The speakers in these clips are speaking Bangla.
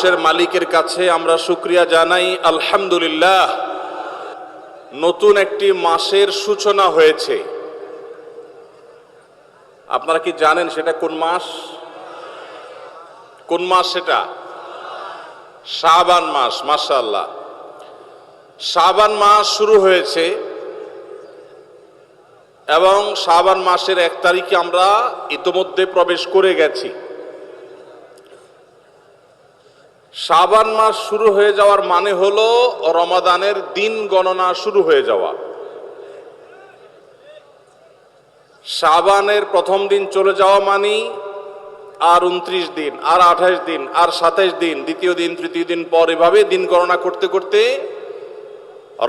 আরশের মালিকের কাছে আমরা শুকরিয়া জানাই, আলহামদুলিল্লাহ। নতুন একটি মাসের সূচনা হয়েছে। আপনারা কি জানেন সেটা কোন মাস? কোন মাস সেটা? শাবান মাস। মাশাআল্লাহ, শাবান মাস শুরু হয়েছে এবং শাবান মাসের 1 তারিখে আমরা ইতোমধ্যে প্রবেশ করে গেছি। শাবান মাস শুরু হয়ে যাওয়ার মানে হলো রমাদানের দিন গণনা শুরু হয়ে যাওয়া। শাবানের প্রথম দিন চলে যাওয়া মানে আর 29 দিন, আর 28 দিন, আর 27 দিন, দ্বিতীয় দিন, তৃতীয় দিন পর, এভাবে দিন গণনা করতে করতে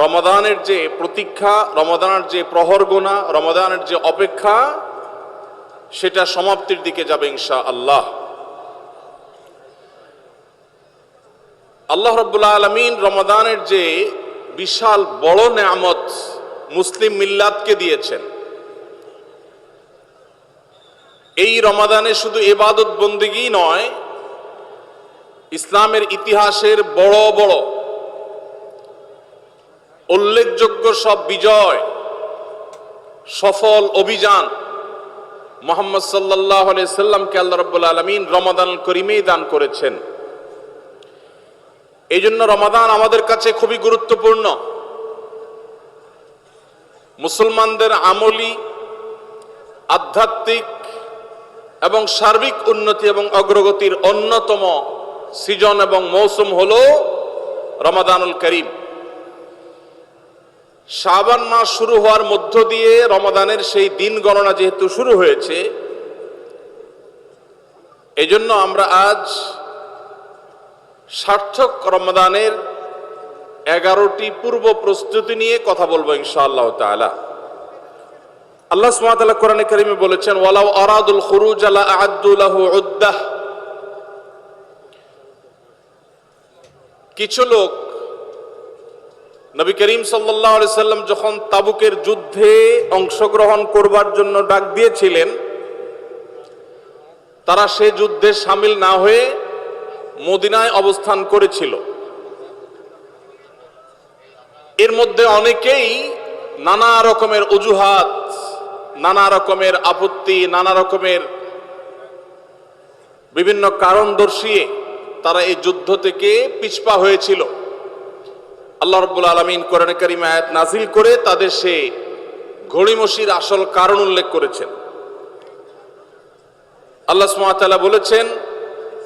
রমাদানের যে প্রতীক্ষা, রমাদানের যে প্রহর গোনা, রমাদানের যে অপেক্ষা, সেটা সমাপ্তির দিকে যাবে ইনশাআল্লাহ। আল্লাহ রাব্বুল আলামিন রমাদানের যে বিশাল বড় নেয়ামত মুসলিম মিল্লাতকে দিয়েছেন, এই রমাদানে শুধু ইবাদত বন্দেগী নয়, ইসলামের ইতিহাসের বড় বড় উল্লেখযোগ্য সব বিজয়, সফল অভিযান মুহাম্মদ সাল্লাল্লাহু আলাইহি সাল্লামকে আল্লাহ রাব্বুল আলামিন রমাদানুল করিমেই দান করেছেন। এই জন্য রমাদান আমাদের কাছে খুবই গুরুত্বপূর্ণ। মুসলমানদের আমলি, আধ্যাত্মিক এবং সার্বিক উন্নতি এবং অগ্রগতির অন্যতম সিজন এবং মৌসুম হলো রমাদানুল করিম। শাবান মাস শুরু হওয়ার মধ্য দিয়ে রমাদানের সেই দিন গণনা যেহেতু শুরু হয়েছে, এজন্য আমরা আজ সার্থক রমাদানের 11টি পূর্ব প্রস্তুতি নিয়ে কথা বলবো ইনশাআল্লাহ তাআলা। আল্লাহ সুবহানাহু ওয়া তাআলা কোরআনে কারীমে বলেছেন, ওয়ালাউ আরাদুল খুরুজ লা আ'আদ্দু লাহু উদ্দাহ। কিছু লোক নবী করিম সাল্লাল্লাহু আলাইহি সাল্লাম যখন তাবুকের যুদ্ধে অংশগ্রহণ করবার জন্য ডাক দিয়েছিলেন, তারা সে যুদ্ধে শামিল না হয়ে মদিনায় অবস্থান করেছিল। এর মধ্যে অনেকেই নানা রকমের অজুহাত, নানা রকমের আপত্তি, নানা রকমের বিভিন্ন কারণ দর্শিয়ে তারা এই যুদ্ধ থেকে পিছপা হয়েছিল। আল্লাহ রাব্বুল আলামিন কোরআনে কারীমে আয়াত নাযিল করে তাদের সে ঘড়িমসির আসল কারণ উল্লেখ করেছেন। আল্লাহ সুবহানাহু ওয়া তাআলা বলেছেন,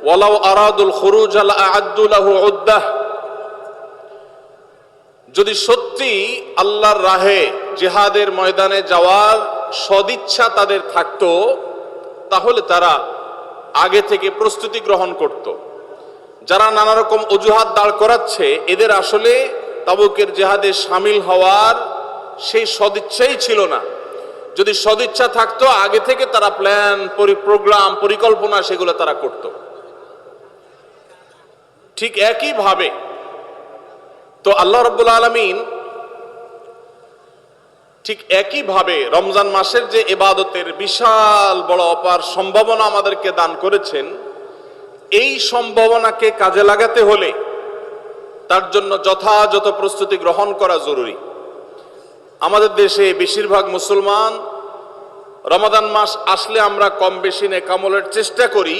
ওয়ালাউ আরাদুল খুরুজ লা আ'আদ্দু লাহু উদ্দাহ। যদি সত্যি আল্লাহর রাহে জিহাদের ময়দানে যাওয়ার সদিচ্ছা তাদের থাকতো, তাহলে তারা আগে থেকে প্রস্তুতি গ্রহণ করত। যারা নানা রকম অজুহাত দাঁড় করাচ্ছে, এদের আসলে তাবুকের জিহাদে শামিল হওয়ার সেই সদিচ্ছাই ছিল না। যদি সদিচ্ছা থাকতো, আগে থেকে তারা প্ল্যান, প্রোগ্রাম, পরিকল্পনা সেগুলো তারা করত। ঠিক একই ভাবে তো আল্লাহ রাব্বুল আলামিন ঠিক একই ভাবে রমজান মাসের যে ইবাদতের বিশাল বড় অপার সম্ভাবনা আমাদেরকে দান করেছেন, এই সম্ভাবনাকে কাজে লাগাতে হলে তার জন্য যথাযথ প্রস্তুতি গ্রহণ করা জরুরি। আমাদের দেশে বেশিরভাগ মুসলমান রমাদান মাস আসলে আমরা কম বেশি নেক আমলের চেষ্টা করি,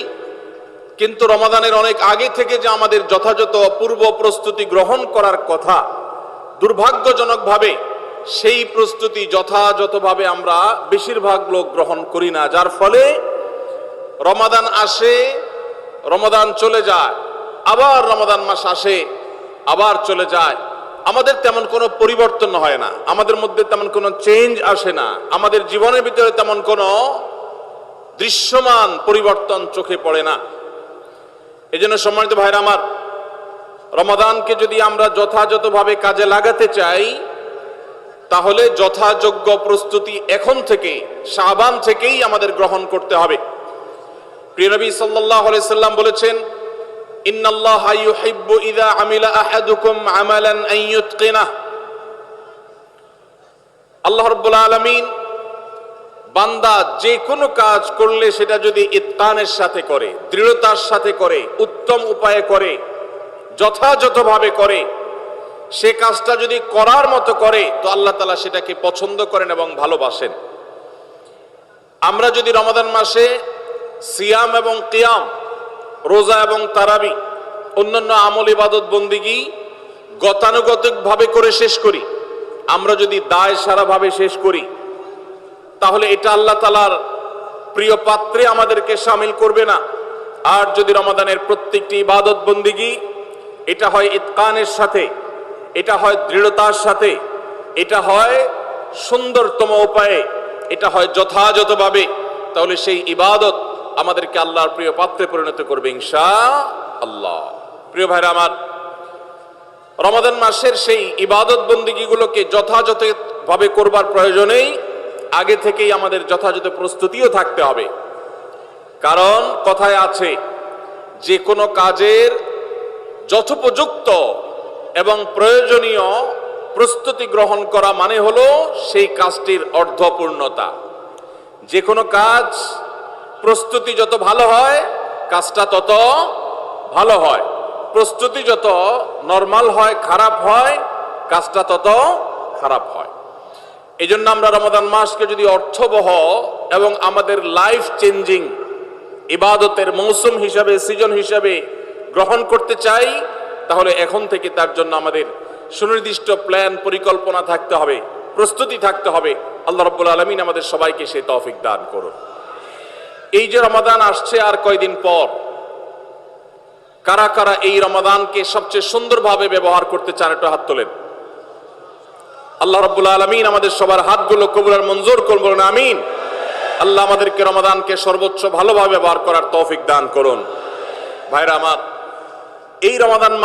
কিন্তু রমাদানের অনেক আগে থেকে যে আমাদের যথাযথ পূর্ব প্রস্তুতি গ্রহণ করার কথা, দুর্ভাগ্যজনকভাবে সেই প্রস্তুতি যথাযথভাবে আমরা বেশিরভাগ লোক গ্রহণ করি না। যার ফলে রমাদান আসে, রমাদান চলে যায়, আবার রমাদান মাস আসে, আবার চলে যায়। আমাদের তেমন কোনো পরিবর্তন হয় না, আমাদের মধ্যে তেমন কোনো চেঞ্জ আসে না, আমাদের জীবনের ভিতরে তেমন কোনো দৃশ্যমান পরিবর্তন চোখে পড়ে না। এজন্য সম্মানিত ভাইরা আমার, রমাদানকে যদি আমরা যথাযথভাবে কাজে লাগাতে চাই, তাহলে যথাযোগ্য প্রস্তুতি এখন থেকে, শাবান থেকেই আমাদের গ্রহণ করতে হবে। প্রিয় নবী সাল্লাল্লাহু আলাইহি সাল্লাম বলেছেন, ইন্নাল্লাহা ইউহিব্বু ইযা আমিলা আহাদুকুম আমালান আন ইউতকিনাহ। আল্লাহ রাব্বুল আলামিন বান্দা যে কোনো কাজ করলে সেটা যদি ইতকানের সাথে করে, দৃঢ়তার সাথে করে, উত্তম উপায়ে করে, যথাযথভাবে করে, সে কাজটা যদি করার মতো করে তো আল্লাহ তাআলা সেটাকে পছন্দ করেন এবং ভালোবাসেন। আমরা যদি রমাদান মাসে সিয়াম এবং কিয়াম, রোজা এবং তারাবি, অন্যান্য আমল ইবাদত বন্দিগি গতানুগতিকভাবে করে শেষ করি, আমরা যদি দায় সারাভাবে শেষ করি, তাহলে এটা আল্লাহ তাআলার প্রিয় পাত্রে আমাদেরকে শামিল করবে না। আর যদি রমাদানের প্রত্যেকটি ইবাদত বন্দিগি এটা হয় ইতকানের সাথে, এটা হয় দৃঢ়তার সাথে, এটা হয় সুন্দরতম উপায়ে, এটা হয় যথাযথভাবে, তাহলে সেই ইবাদত আমাদেরকে আল্লাহর প্রিয় পাত্রে পরিণত করবে ইনশাআল্লাহ। প্রিয় ভাইরা আমার, রমাদান মাসের সেই ইবাদত বন্দিগিগুলোকে যথাযথভাবে করবার প্রয়োজনেই আগে থেকেই আমাদের যথাযথ প্রস্তুতিও থাকতে হবে। কারণ কথায় আছে, যে কোনো কাজের যথোপযুক্ত এবং প্রয়োজনীয় প্রস্তুতি গ্রহণ করা মানে হলো সেই কাজটির অর্ধপূর্ণতা। যে কোনো কাজ প্রস্তুতি যত ভালো হয় কাজটা তত ভালো হয়, প্রস্তুতি যত নরমাল হয়, খারাপ হয়, কাজটা তত খারাপ হয়। এই জন্য আমরা রমাদান মাসকে যদি অর্থবহ এবং আমাদের লাইফ চেঞ্জিং ইবাদতের মৌসুম হিসাবে, সিজন হিসাবে গ্রহণ করতে চাই, তাহলে এখন থেকে তার জন্য আমাদের সুনির্দিষ্ট প্ল্যান, পরিকল্পনা থাকতে হবে, প্রস্তুতি থাকতে হবে। আল্লাহ রাব্বুল আলামিন আমাদের সবাইকে সেই তৌফিক দান করুন। এই যে রমাদান আসছে আর কয়দিন পর, কারা কারা এই রমাদানকে সবচেয়ে সুন্দরভাবে ব্যবহার করতে চান একটু হাত তোলেন। আল্লাহ রাব্বুল আলামিন আমাদের সবার হাতগুলো কবুল আর মঞ্জুর করুন, বলুন আমিন। আল্লাহ আমাদেরকে রমাদানকে সর্বোচ্চ ভালোভাবে ব্যবহার করার তৌফিক দান করুন। ভাইরা আমার, এই রমাদান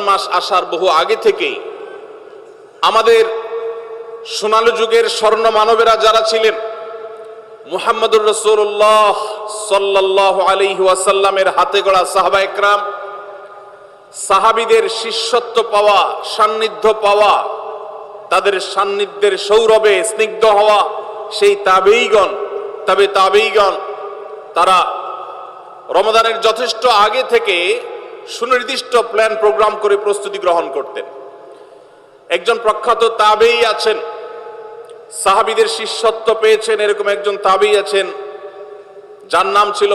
মাস আসার বহু আগে থেকেই আমাদের সোনালী যুগের স্বর্ণ মানবেরা যারা ছিলেন, মুহাম্মদুর রাসূলুল্লাহ সাল্লাল্লাহু আলাইহি ওয়াসাল্লামের হাতে গড়া সাহাবা একরাম, সাহাবীদের শিষ্যত্ব পাওয়া, সান্নিধ্য পাওয়া, তাদের সান্নিধ্যের সৌরভে স্নিগ্ধ হওয়া সেই তাবেঈগণ, তারা রমাদানের যথেষ্ট আগে থেকে সুনির্দিষ্ট প্ল্যান প্রোগ্রাম করে প্রস্তুতি গ্রহণ করতেন। একজন প্রখ্যাত তাবেঈ আছেন, সাহাবীদের শিষ্যত্ব পেয়েছেন এরকম একজন তাবেঈ আছেন, যার নাম ছিল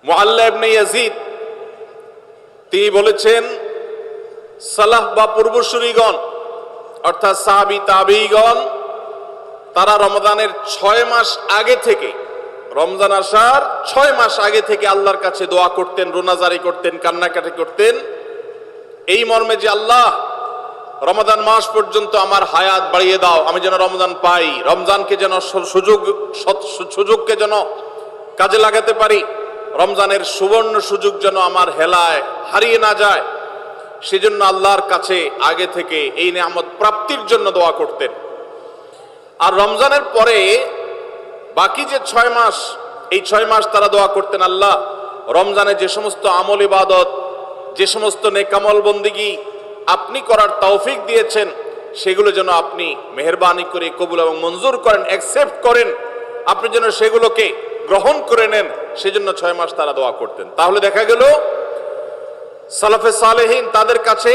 মুআল্লা ইবনে ইয়াজিদ। তিনি বলেছেন, সালাফ বা পূর্বসূরিগণ অর্থাৎ সাহাবী তাবেঈগণ তারা রমাদানের 6 মাস আগে থেকে, রমজান আসার 6 মাস আগে থেকে আল্লাহর কাছে দোয়া করতেন, রোনাজারি করতেন, কান্নাকাটি করতেন এই মর্মে যে আল্লাহ, রমাদান মাস পর্যন্ত আমার হায়াত বাড়িয়ে দাও, আমি যেন রমজান পাই, রমজানকে যেন সুযোগকে যেন কাজে লাগাতে পারি, রমজানের সুবর্ণ সুযোগ যেন আমার হেলায় হারিয়ে না যায়, সেজন্য আল্লাহর কাছে আগে থেকে এই নিয়ামত প্রাপ্তির জন্য দোয়া করতেন। আর রমজানের পরে বাকি যে 6 মাস, এই 6 মাস তারা দোয়া করতেন, আল্লাহ রমজানে যে সমস্ত আমল ইবাদত, যে সমস্ত নেকামল বন্দিগি আপনি করার তৌফিক দিয়েছেন, সেগুলো যেন আপনি মেহেরবানি করে কবুল এবং মঞ্জুর করেন, অ্যাকসেপ্ট করেন, আপনি যেন সেগুলোকে গ্রহণ করে নেন, সেজন্য 6 মাস তারা দোয়া করতেন। তাহলে দেখা গেল সালাফে সালেহিন, তাদের কাছে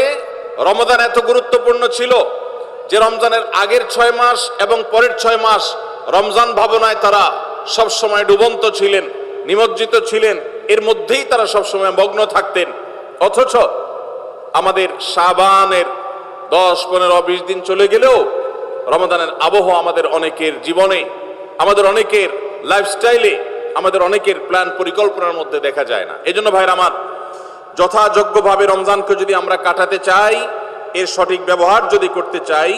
রমাদান এত গুরুত্বপূর্ণ ছিল যে রমজানের আগের 6 মাস এবং পরের 6 মাস রমজান ভাবনায় তারা সব সময় ডুবন্ত ছিলেন, নিমজ্জিত ছিলেন, এর মধ্যেই তারা সব সময় মগ্ন থাকতেন। অথচ আমাদের শাবানের 10, 15, 20 দিন চলে গেলেও রমাদানের আবহ আমাদের অনেকের জীবনে, আমাদের অনেকের লাইফস্টাইলে, আমাদের অনেকের প্ল্যান পরিকল্পনার মধ্যে দেখা যায় না। এজন্য ভাইরা আমার, যথাযোগ্যভাবে রমজানকে যদি আমরা কাটাতে চাই, এর সঠিক ব্যবহার যদি করতে চাই,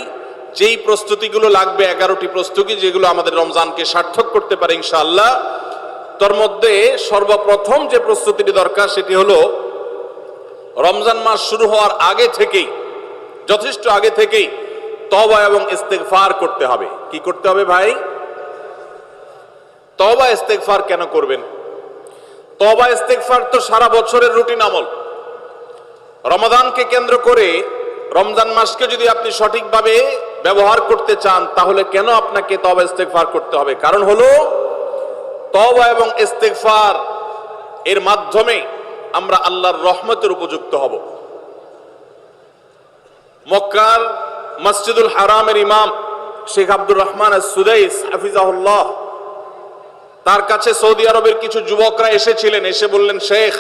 যেই প্রস্তুতিগুলো লাগবে, 11টি প্রস্তুতি যেগুলো আমাদের রমজানকে সার্থক করতে পারে ইনশাআল্লাহ, তার মধ্যে সর্বপ্রথম যে প্রস্তুতিটি দরকার সেটি হলো রমজান মাস শুরু হওয়ার আগে থেকেই, যথেষ্ট আগে থেকেই তওবা এবং ইস্তেগফার করতে হবে। কি করতে হবে ভাই? তওবা ইস্তেগফার কেন করবেন? তওবা ইস্তেগফার তো সারা বছরের রুটিন আমল। রমাদানকে কেন্দ্র করে রমজান মাসকে যদি আপনি সঠিকভাবে ব্যবহার করতে চান, তাহলে কেন আপনাকে তওবা ইস্তেগফার করতে হবে? কারণ হলো তওবা এবং ইস্তিগফার এর মাধ্যমে আমরা আল্লাহর রহমতের উপযুক্ত হব। মক্কার মসজিদুল হারামের ইমাম শেখ আব্দুর রহমান আস-সুদাইস হাফিজাহুল্লাহ, তার কাছে সৌদি আরবের কিছু যুবকরা এসেছিলেন। এসে বললেন, শেখ,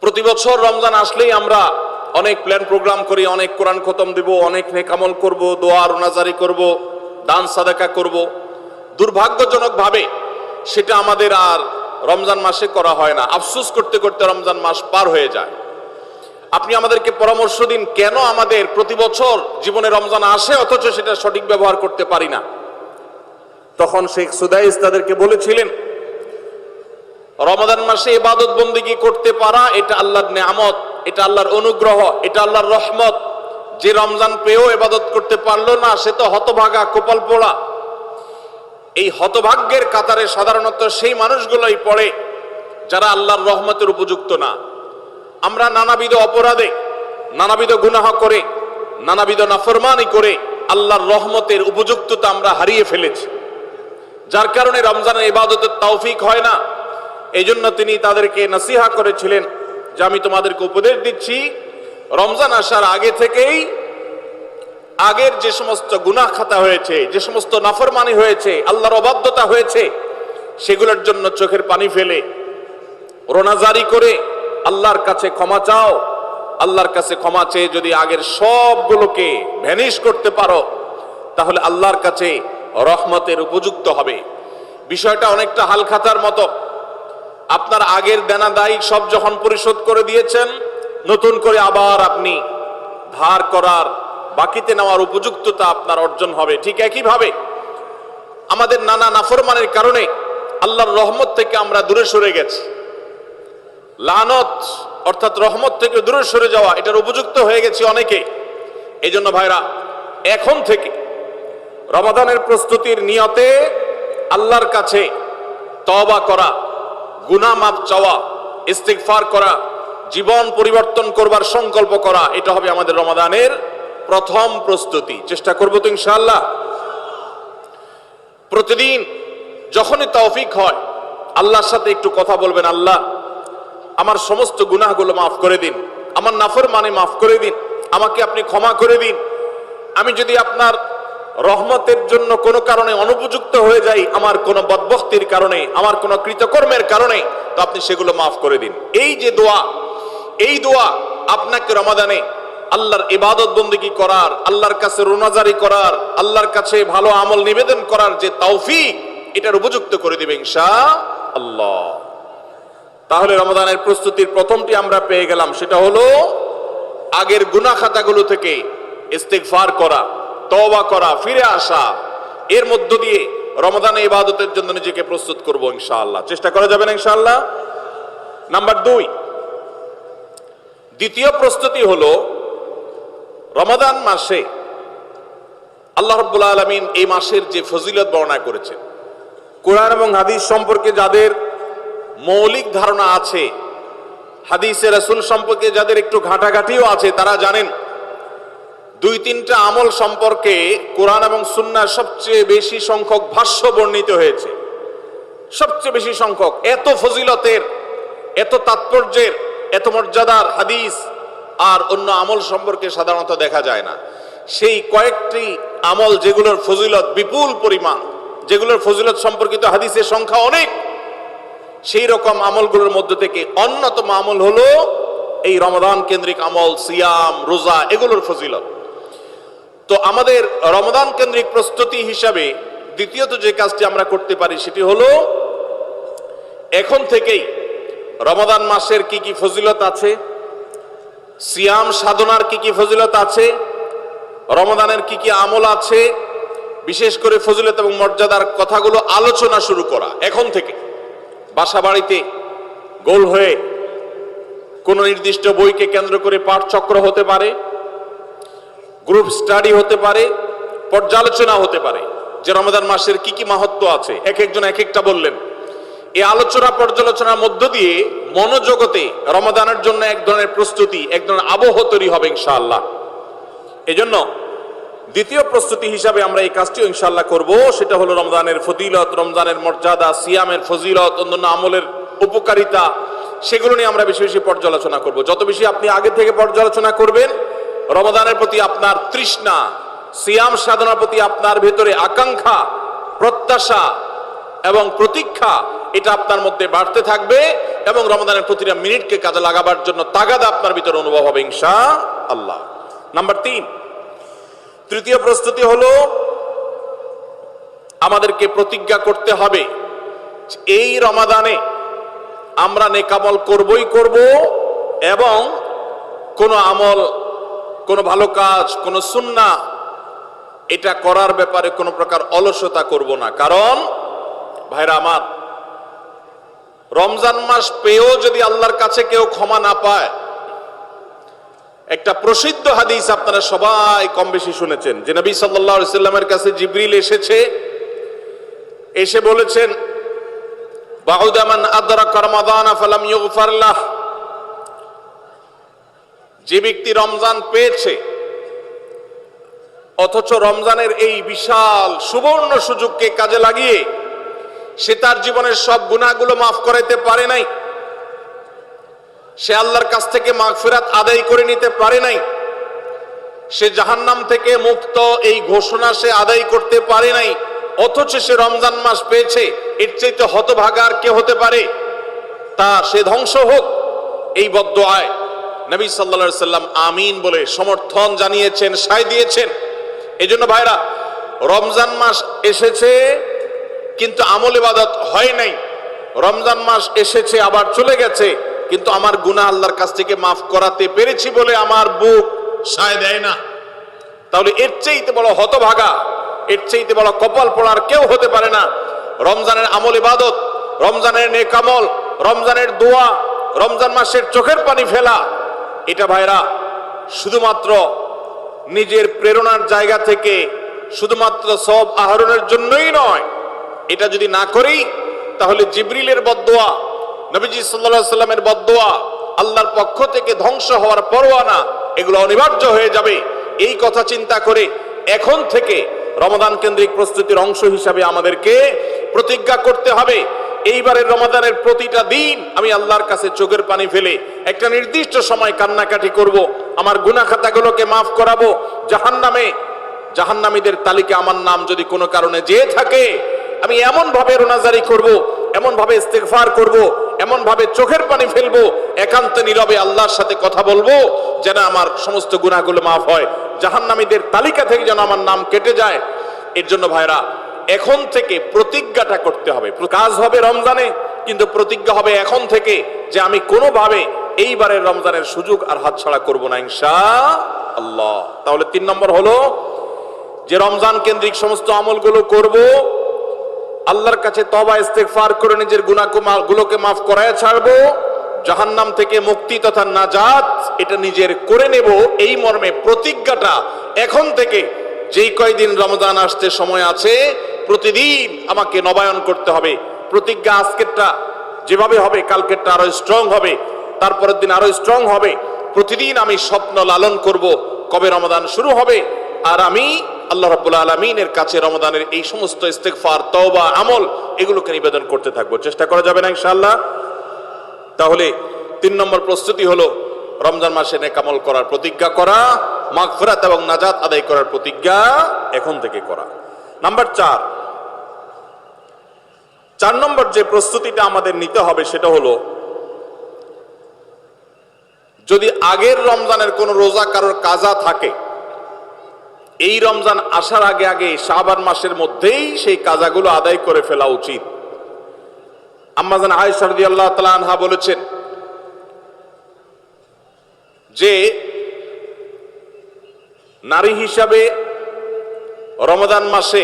প্রতি বছর রমজান আসলেই আমরা অনেক প্ল্যান প্রোগ্রাম করি, অনেক কোরআন খতম দিব, অনেক নেক আমল করব, দোয়া রোনাজারি করব, দান সাদাকা করব। দুর্ভাগ্যজনক ভাবে সেটা আমাদের আর রমজান মাসে করা হয় না। আফসোস করতে করতে রমজান মাস পার হয়ে যায়। আপনি আমাদেরকে পরামর্শ দিন, কেন আমাদের প্রতি বছর জীবনে রমজান আসে অথচ সেটা সঠিক ব্যবহার করতে পারি না। তখন শেখ সুদাইস তাদেরকে বলেছিলেন, রমাদান মাসে ইবাদত বন্দেগী করতে পারা এটা আল্লাহর নেয়ামত, এটা আল্লাহর অনুগ্রহ, এটা আল্লাহর রহমত। যে রমজান পেয়েও ইবাদত করতে পারলো না সে তো হতভাগা, কপাল পোড়া। এই হতভাগ্যের কাতারে সাধারণত সেই মানুষগুলোই পড়ে যারা আল্লাহর রহমতের উপযুক্ত না। আমরা নানাবিধ অপরাধে, নানাবিধ গুনাহ করে, নানাবিধ নাফরমানি করে আল্লাহর রহমতের উপযুক্ততা আমরা হারিয়ে ফেলেছি, যার কারণে রমজানের ইবাদতের তৌফিক হয় না। এই জন্য তিনি তাদেরকে নসিহা করেছিলেন যে আমি তোমাদেরকে উপদেশ দিচ্ছি, রমজান আসার আগে থেকেই আগের যে সমস্ত গুনাহ খাতা হয়েছে, যে সমস্ত নাফরমানি হয়েছে, আল্লাহর অবাধ্যতা হয়েছে, সেগুলোর জন্য চোখের পানি ফেলে রোনাজারি করে আল্লাহর কাছে ক্ষমা চাও। আল্লাহর কাছে ক্ষমা চেয়ে যদি আগের সবগুলোকে ভ্যানিশ করতে পারো তাহলে আল্লাহর কাছে রহমতের উপযুক্ত হবে। বিষয়টা অনেকটা হালখাতার মতো। আপনার আগের দেনা দায়ী সব যখন পরিশোধ করে দিয়েছেন, নতুন করে আবার আপনি ধার করার, বাকিতে নেওয়ার উপযুক্ততা আপনার অর্জন হবে। ঠিক একইভাবে আমাদের নানা নাফরমানের কারণে আল্লাহর রহমত থেকে আমরা দূরে সরে গেছি। লানত অর্থাৎ রহমত থেকে দূরে সরে যাওয়া, এটার উপযুক্ত হয়ে গেছি অনেকে। এই জন্য ভাইরা, এখন থেকে রমাদানের প্রস্তুতির নিয়তে আল্লাহর কাছে তওবা করা, গুনাহ মাফ চাওয়া, ইস্তিগফার করা, জীবন পরিবর্তন করবার সংকল্প করা, এটা হবে আমাদের রমাদানের প্রথম প্রস্তুতি। চেষ্টা করব তো ইনশাআল্লাহ। প্রতিদিন যখনই তৌফিক হয় আল্লাহর সাথে একটু কথা বলবেন, আল্লাহ আমার সমস্ত গুনাহগুলো মাফ করে দিন, আমার নাফরমানি মাফ করে দিন, আমাকে আপনি ক্ষমা করে দিন। আমি যদি আপনার রহমতের জন্য কোনো কারণে অনুপযুক্ত হয়ে যাই, আমার কোনো বদবখতির কারণে, আমার কোনো কৃতকর্মের কারণে, তো আপনি সেগুলো মাফ করে দিন। এই যে দোয়া, এই দোয়া আপনাকে রমাদানে আল্লাহর ইবাদত বন্দেগী করার, আল্লাহর কাছে রোনাজারি করার, আল্লাহর কাছে ভালো আমল নিবেদন করার যে তৌফিক, এটার উপযুক্ত করে দিবে ইনশাআল্লাহ। তাহলে রমাদানের প্রস্তুতির প্রথমটি আমরা পেয়ে গেলাম, সেটা হলো আগের গুনাহ খাতাগুলো থেকে ইস্তিগফার করা, তওবা করা, ফিরে আসা। এর মধ্য দিয়ে রমাদানে ইবাদতের জন্য নিজেকে প্রস্তুত করব ইনশাআল্লাহ। চেষ্টা করা যাবে না ইনশাআল্লাহ। নাম্বার 2, দ্বিতীয় প্রস্তুতি হলো রমাদান মাসে আল্লাহ রাব্বুল আলামিন এই মাসের যে ফজিলত বর্ণনা করেছেন, কোরআন এবং হাদিস সম্পর্কে যাদের মৌলিক ধারণা আছে, হাদিসে রাসূল সম্পর্কে যাদের একটু ঘাটাঘাটিও আছে, তারা জানেন 2-3টা আমল সম্পর্কে কোরআন এবং সুন্নাহ সবচেয়ে বেশি সংখ্যক ভাষ্য বর্ণিত হয়েছে। সবচেয়ে বেশি সংখ্যক, এত ফজিলতের, এত তাৎপর্যের, এত মর্যাদার হাদিস আর অন্য আমল সম্পর্কে সাধারণত দেখা যায় না। সেই কয়েকটি আমল যেগুলোর ফজিলত বিপুল পরিমাণ, যেগুলোর ফজিলত সম্পর্কিত হাদিসের সংখ্যা অনেক, সেই রকম আমলগুলোর মধ্যে থেকে অন্যতম আমল হলো এই রমাদান কেন্দ্রিক আমল, সিয়াম, রোজা, এগুলোর ফজিলত। তো আমাদের রমাদান কেন্দ্রিক প্রস্তুতি হিসাবে দ্বিতীয়ত যে কাজটি আমরা করতে পারি সেটি হলো এখন থেকেই রমাদান মাসের কি কি ফজিলত আছে, সিয়াম সাধনার কি কি ফজিলত আছে, রমাদানের কি কি আমল আছে, বিশেষ করে ফজিলত এবং মর্যাদার কথাগুলো আলোচনা শুরু করা। এখন থেকে বাসা বাড়িতে গোল হয়ে কোন নির্দিষ্ট বইকে কেন্দ্র করে পাঠ চক্র হতে পারে, গ্রুপ স্টাডি হতে পারে, পর্যালোচনা হতে পারে যে রমাদান মাসের কি কি মাহাত্ম্য আছে। এক একজন এক একটা বললেন। এই আলোচনা পর্যালোচনার মধ্য দিয়ে মনোজগতে রমাদানের জন্য এক ধরনের প্রস্তুতি, এক ধরনের আবহ তৈরি হবে ইনশাআল্লাহ। এজন্য দ্বিতীয় প্রস্তুতি হিসাবে আমরা এই কাজটিও ইনশাআল্লাহ করব, সেটা হলো রমজানের ফজিলত, রমজানের মর্যাদা, সিয়ামের ফজিলত, অন্যান্য আমলের উপকারিতা, সেগুলো নিয়ে আমরা বেশি বেশি পর্যালোচনা করব। যত বেশি আপনি আগে থেকে পর্যালোচনা করবেন, রমজানের প্রতি আপনার তৃষ্ণা, সিয়াম সাধনার প্রতি আপনার ভেতরে আকাঙ্ক্ষা, প্রত্যাশা এবং প্রতীক্ষা, এটা আপনার মধ্যে বাড়তে থাকবে এবং রমজানের প্রতিটা মিনিটকে কাজে লাগাবার জন্য তাগাদা আপনার ভিতরে অনুভব হবে ইনশাআল্লাহ। নাম্বার 3, তৃতীয় প্রস্তুতি হলো আমাদেরকে প্রতিজ্ঞা করতে হবে এই রমাদানে আমরা নেকামল করবই করব এবং কোনো আমল, কোনো ভালো কাজ, কোনো সুন্নাহ এটা করার ব্যাপারে কোনো প্রকার অলসতা করব না। কারণ ভাইরা আমার, রমজান মাস পেয়েও যদি আল্লাহর কাছে কেউ ক্ষমা না পায়, একটা প্রসিদ্ধ হাদিস আপনারা সবাই কম বেশি শুনেছেন যে নবী সাল্লাল্লাহু আলাইহি সাল্লামের কাছে জিবরিল এসে বলেছেন, বাউদা মান আদরাকা রমাদান ফালাম ইগফার লাহ, যে ব্যক্তি রমজান পেয়েছে অথচ রমজানের এই বিশাল সুবর্ণ সুযোগকে কাজে লাগিয়ে সে তার জীবনের সব গুনাহগুলো মাফ করাইতে পারে নাই, সে আল্লাহর কাছ থেকে মাগফিরাত আদায় করে নিতে পারে নাই, সে জাহান্নাম থেকে মুক্ত এই ঘোষণা সে আদায় করতে পারে নাই, অথচ সে রমজান মাস পেয়েছে, এর চাইতে হতভাগা আর কে হতে পারে? তা সে ধ্বংস হোক, এই বদদুআয় নবী সাল্লাল্লাহু আলাইহি সাল্লাম আমিন বলে সমর্থন জানিয়েছেন, সায় দিয়েছেন। এজন্য ভাইরা, রমজান মাস এসেছে কিন্তু আমল ইবাদত হয় নাই, রমজান মাস এসেছে আবার চলে গেছে কিন্তু আমার গুনাহ আল্লাহর কাছ থেকে মাফ করাতে পেরেছি বলে আমার বুক সায় দেয় না, তাহলে এর চাইতে বড় হতভাগা, এর চাইতে বড় কপাল পড়ার কেউ হতে পারে না। রমজানের আমল ইবাদত, রমজানের নেক আমল, রমজানের দোয়া, রমজান মাসের চোখের পানি ফেলা, এটা ভাইরা শুধুমাত্র নিজের প্রেরণার জায়গা থেকে শুধুমাত্র সওয়াব আহরণের জন্যই নয়। এটা যদি না করি তাহলে জিবরিলের বদদুয়া, নবীজি সাল্লাল্লাহু আলাইহি সাল্লামের বদদুয়া, আল্লাহর পক্ষ থেকে ধ্বংস হওয়ার পরোয়ানা, এগুলো অনিবার্য হয়ে যাবে। এই কথা চিন্তা করে এখন থেকে রমাদান কেন্দ্রিক প্রস্তুতির অংশ হিসাবে আমাদেরকে প্রতিজ্ঞা করতে হবে, এইবারের রমাদানের প্রতিটা দিন আমি আল্লাহর কাছে চোখের পানি ফেলে একটা নির্দিষ্ট সময় কান্নাকাটি করব, আমার গুনাহ খাতাগুলোকে মাফ করাবো, জাহান্নামীদের তালিকা আমার নাম যদি কোনো কারণে যেয়ে থাকে, আমি এমন ভাবে রোনাজারি করব, এমন ভাবে ইস্তেগফার করব, এমন ভাবে চোখের পানি ফেলবো, একান্ত নীরবে আল্লাহর সাথে কথা বলবো যেন আমার সমস্ত গুনাহগুলো মাফ হয়, জাহান্নামীদের তালিকা থেকে যেন আমার নাম কেটে যায়। এর জন্য ভাইরা এখন থেকে প্রতিজ্ঞাটা করতে হবে। কাজ হবে রমজানে, কিন্তু প্রতিজ্ঞা হবে এখন থেকে যে আমি কোনোভাবে এইবারের রমজানের সুযোগ আর হাতছাড়া করব না ইনশাআল্লাহ। তাহলে 3 নম্বর হলো যে রমজান কেন্দ্রিক সমস্ত আমলগুলো করব, আল্লাহর কাছে তওবা ইস্তেগফার করে নিজের গুনাহগুলোকে মাফ করায় ছাড়বো, জাহান্নাম থেকে মুক্তি তথা নাজাত এটা নিজের করে নেব, এই মর্মে প্রতিজ্ঞাটা এখন থেকে যেই কয়দিন রমজান আসতে সময় আছে প্রতিদিন আমাকে নবায়ন করতে হবে। প্রতিজ্ঞা আজকেরটা যেভাবে হবে কালকেরটা আরো স্ট্রং হবে, তারপরের দিন আরো স্ট্রং হবে। প্রতিদিন আমি স্বপ্ন লালন করব কবে রমজান শুরু হবে, আর আমি আল্লাহ রাব্বুল আলামিনের কাছে রমজানের এই সমস্ত ইস্তেগফার, তওবা, আমল এগুলোকে নিবেদন করতে থাকবো। চেষ্টা করা যাবে না ইনশাআল্লাহ? তাহলে 3 নম্বর প্রস্তুতি হলো রমজান মাসে নেক আমল করার প্রতিজ্ঞা করা, মাগফিরাত এবং নাজাত আদায় করার প্রতিজ্ঞা এখন থেকে করা। নাম্বার 4 নম্বর যে প্রস্তুতিটা আমাদের নিতে হবে সেটা হলো, যদি আগের রমজানের কোন রোজা কারোর কাজা থাকে, এই রমজান আসার আগে আগে শাবান মাসের মধ্যেই সেই কাজাগুলো আদায় করে ফেলা উচিত। আম্মা জান আয়েশা রাদিয়াল্লাহু তাআলা আনহা বলেছেন যে নারী হিসাবে রমজান মাসে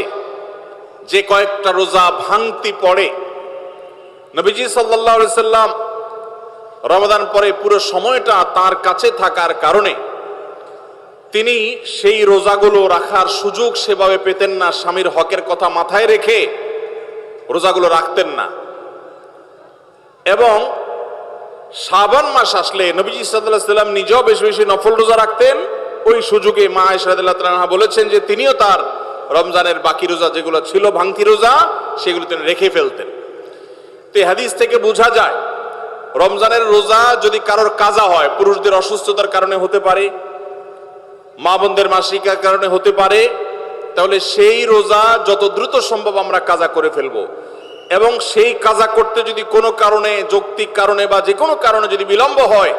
যে কয়েকটা রোজা ভাঙতি পড়ে, নবীজি সাল্লাল্লাহু আলাইহি সাল্লাম রমজান পরে পুরো সময়টা তার কাছে থাকার কারণে তিনি সেই রোজাগুলো রাখার সুযোগ সেভাবে পেতেন না, স্বামীর হকের কথা মাথায় রেখে রোজাগুলো রাখতেন না। এবং শাবান মাস আসলে নবীজি সাল্লাল্লাহু আলাইহি সাল্লাম নিজেও বেশি বেশি নফল রোজা রাখতেন ওই সুযোগে মা আয়েশা রাদিয়াল্লাহু তাআলা আনহা বলেছেন যে তিনিও তার রমজানের বাকি রোজা যেগুলো ছিল ভাঙতি রোজা সেগুলো তিনি রেখে ফেলতেন। তো এই হাদিস থেকে বোঝা যায় রমজানের রোজা যদি কারোর কাজা হয়, পুরুষদের অসুস্থতার কারণে হতে পারে, মা বোনদের মাসিকার কারণে হতে পারে, তাহলে সেই রোজা যত দ্রুত সম্ভব আমরা কাজা করে ফেলবো। এবং সেই কাজা করতে যদি কোনো কারণে, যৌক্তিক কারণে বা যে কোনো কারণে যদি বিলম্ব হয়,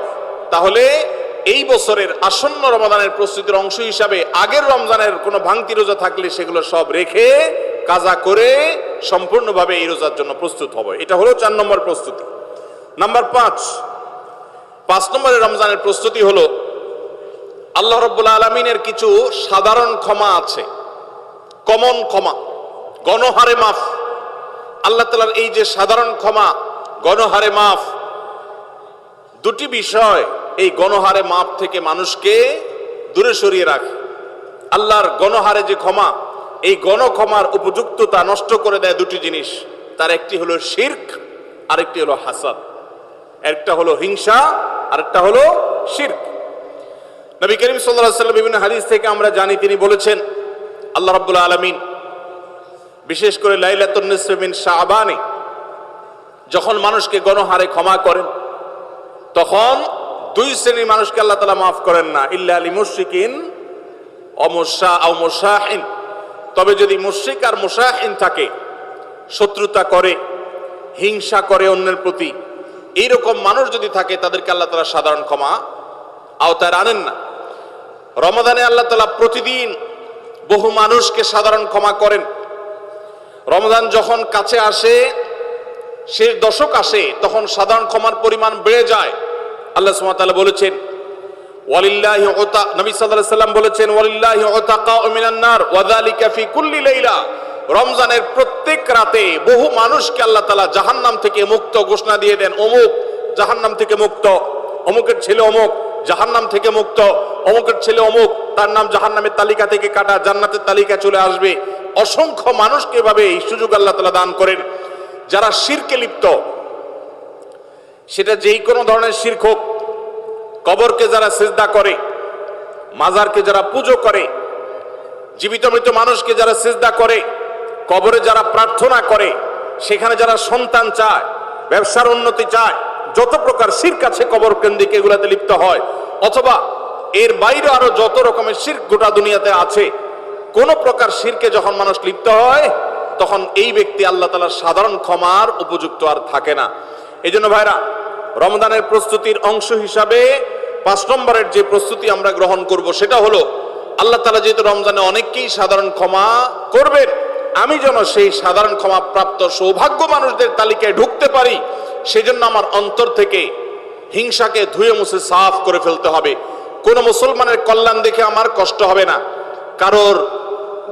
তাহলে এই বছরের আসন্ন রমাদানের প্রস্তুতির অংশ হিসাবে আগের রমজানের কোনো ভাঙতি রোজা থাকলে সেগুলো সব রেখে কাজা করে সম্পূর্ণভাবে এই রোজার জন্য প্রস্তুত হবে। এটা হলো 4 নম্বর প্রস্তুতি। নাম্বার 5 নম্বরের রমজানের প্রস্তুতি হলো আল্লাহ রাব্বুল আলামিনের কিছু সাধারণ ক্ষমা আছে, কমন ক্ষমা, গণহারে মাফ। আল্লাহ তাআলার এই যে সাধারণ ক্ষমা, গণহারে মাফ, দুটি বিষয় এই গণহারে মাফ থেকে মানুষকে দূরে সরিয়ে রাখে। আল্লাহর গণহারে যে ক্ষমা, এই গণক্ষমার উপযুক্ততা নষ্ট করে দেয় দুটি জিনিস। তার একটি হলো শিরক, আরেকটি হলো হাসাদ। একটা হলো হিংসা, আরেকটা হলো শিরক। নবী করিম সাল্লাল্লাহু আলাইহি ওয়াসাল্লাম বিভিন্ন হাদিস থেকে আমরা জানি, তিনি বলেছেন আল্লাহ রাব্বুল আলামিন বিশেষ করে লাইলাতুন নিসফি মিন শাবানে যখন মানুষকে গণহারে ক্ষমা করেন, তখন 2 শ্রেণীর মানুষকে আল্লাহ তাআলা মাফ করেন না, ইল্লা লিল মুশরিকিন আও মুশাহিন। তবে যদি মুশরিক আর মুশাহিন থাকে, শত্রুতা করে, হিংসা করে অন্যের প্রতি, এইরকম মানুষ যদি থাকে, তাদেরকে আল্লাহ তাআলা সাধারণ ক্ষমা আওতায় আনেন না। রমাদানে আল্লাহ তাআলা প্রতিদিন বহু মানুষকে সাধারণ ক্ষমা করেন। রমজান যখন কাছে আসে, শেষ দশক আসে, তখন সাধারণ ক্ষমার পরিমাণ বেড়ে যায়। আল্লাহ সুবহানাহু ওয়া তাআলা বলেছেন ওয়ালিল্লাহি উতা, নবী সাল্লাল্লাহু আলাইহি সাল্লাম বলেছেন ওয়ালিল্লাহি উতাকাউ মিনান নার ওয়া যালিকা ফি কুল্লি লাইলা। রমজানের প্রত্যেক রাতে বহু মানুষকে আল্লাহ তাআলা জাহান্নাম থেকে মুক্ত ঘোষণা দিয়ে দেন, অমুক জাহান্নাম থেকে মুক্ত, অমুকের ছেলে অমুক জাহান্নাম থেকে মুক্ত, অমুকের ছেলে অমুক, তার নাম জাহান্নামের তালিকা থেকে কাটা, জান্নাতের তালিকা চলে আসবে। অসংখ্য মানুষকে এভাবে এই সুযোগ আল্লাহ তাআলা দান করেন। যারা শিরকে লিপ্ত, সেটা যেই কোনো ধরনের শিরক হোক, কবরকে যারা সিজদা করে, মাজারকে যারা পুজো করে, জীবিত মৃত মানুষকে যারা সিজদা করে, কবরে যারা প্রার্থনা করে, সেখানে যারা সন্তান চায়, ব্যবসার উন্নতি চায়, যত প্রকার শিরক আছে কবর কেন্দ্রিক, এগুলাতে লিপ্ত হয়, অথবা এর বাইরে আরো যত রকমের শিরক গোটা দুনিয়াতে আছে, কোন প্রকার শিরকে যখন মানুষ লিপ্ত হয়, তখন এই ব্যক্তি আল্লাহ তাআলার সাধারণ ক্ষমার উপযুক্ত আর থাকে না। এই জন্য ভাইরা, রমজানের প্রস্তুতির অংশ হিসাবে 5 নম্বরের যে প্রস্তুতি আমরা গ্রহণ করব, সেটা হলো আল্লাহ তাআলা যেহেতু রমজানে অনেককেই সাধারণ ক্ষমা করবেন, আমি যেন সেই সাধারণ ক্ষমা প্রাপ্ত সৌভাগ্য মানুষদের তালিকায় ঢুকতে পারি, সেজন্য আমার অন্তর থেকে হিংসাকে ধুয়ে মুছে সাফ করে ফেলতে হবে। কোন মুসলমানের কল্যাণ দেখে আমার কষ্ট হবে না, কারোর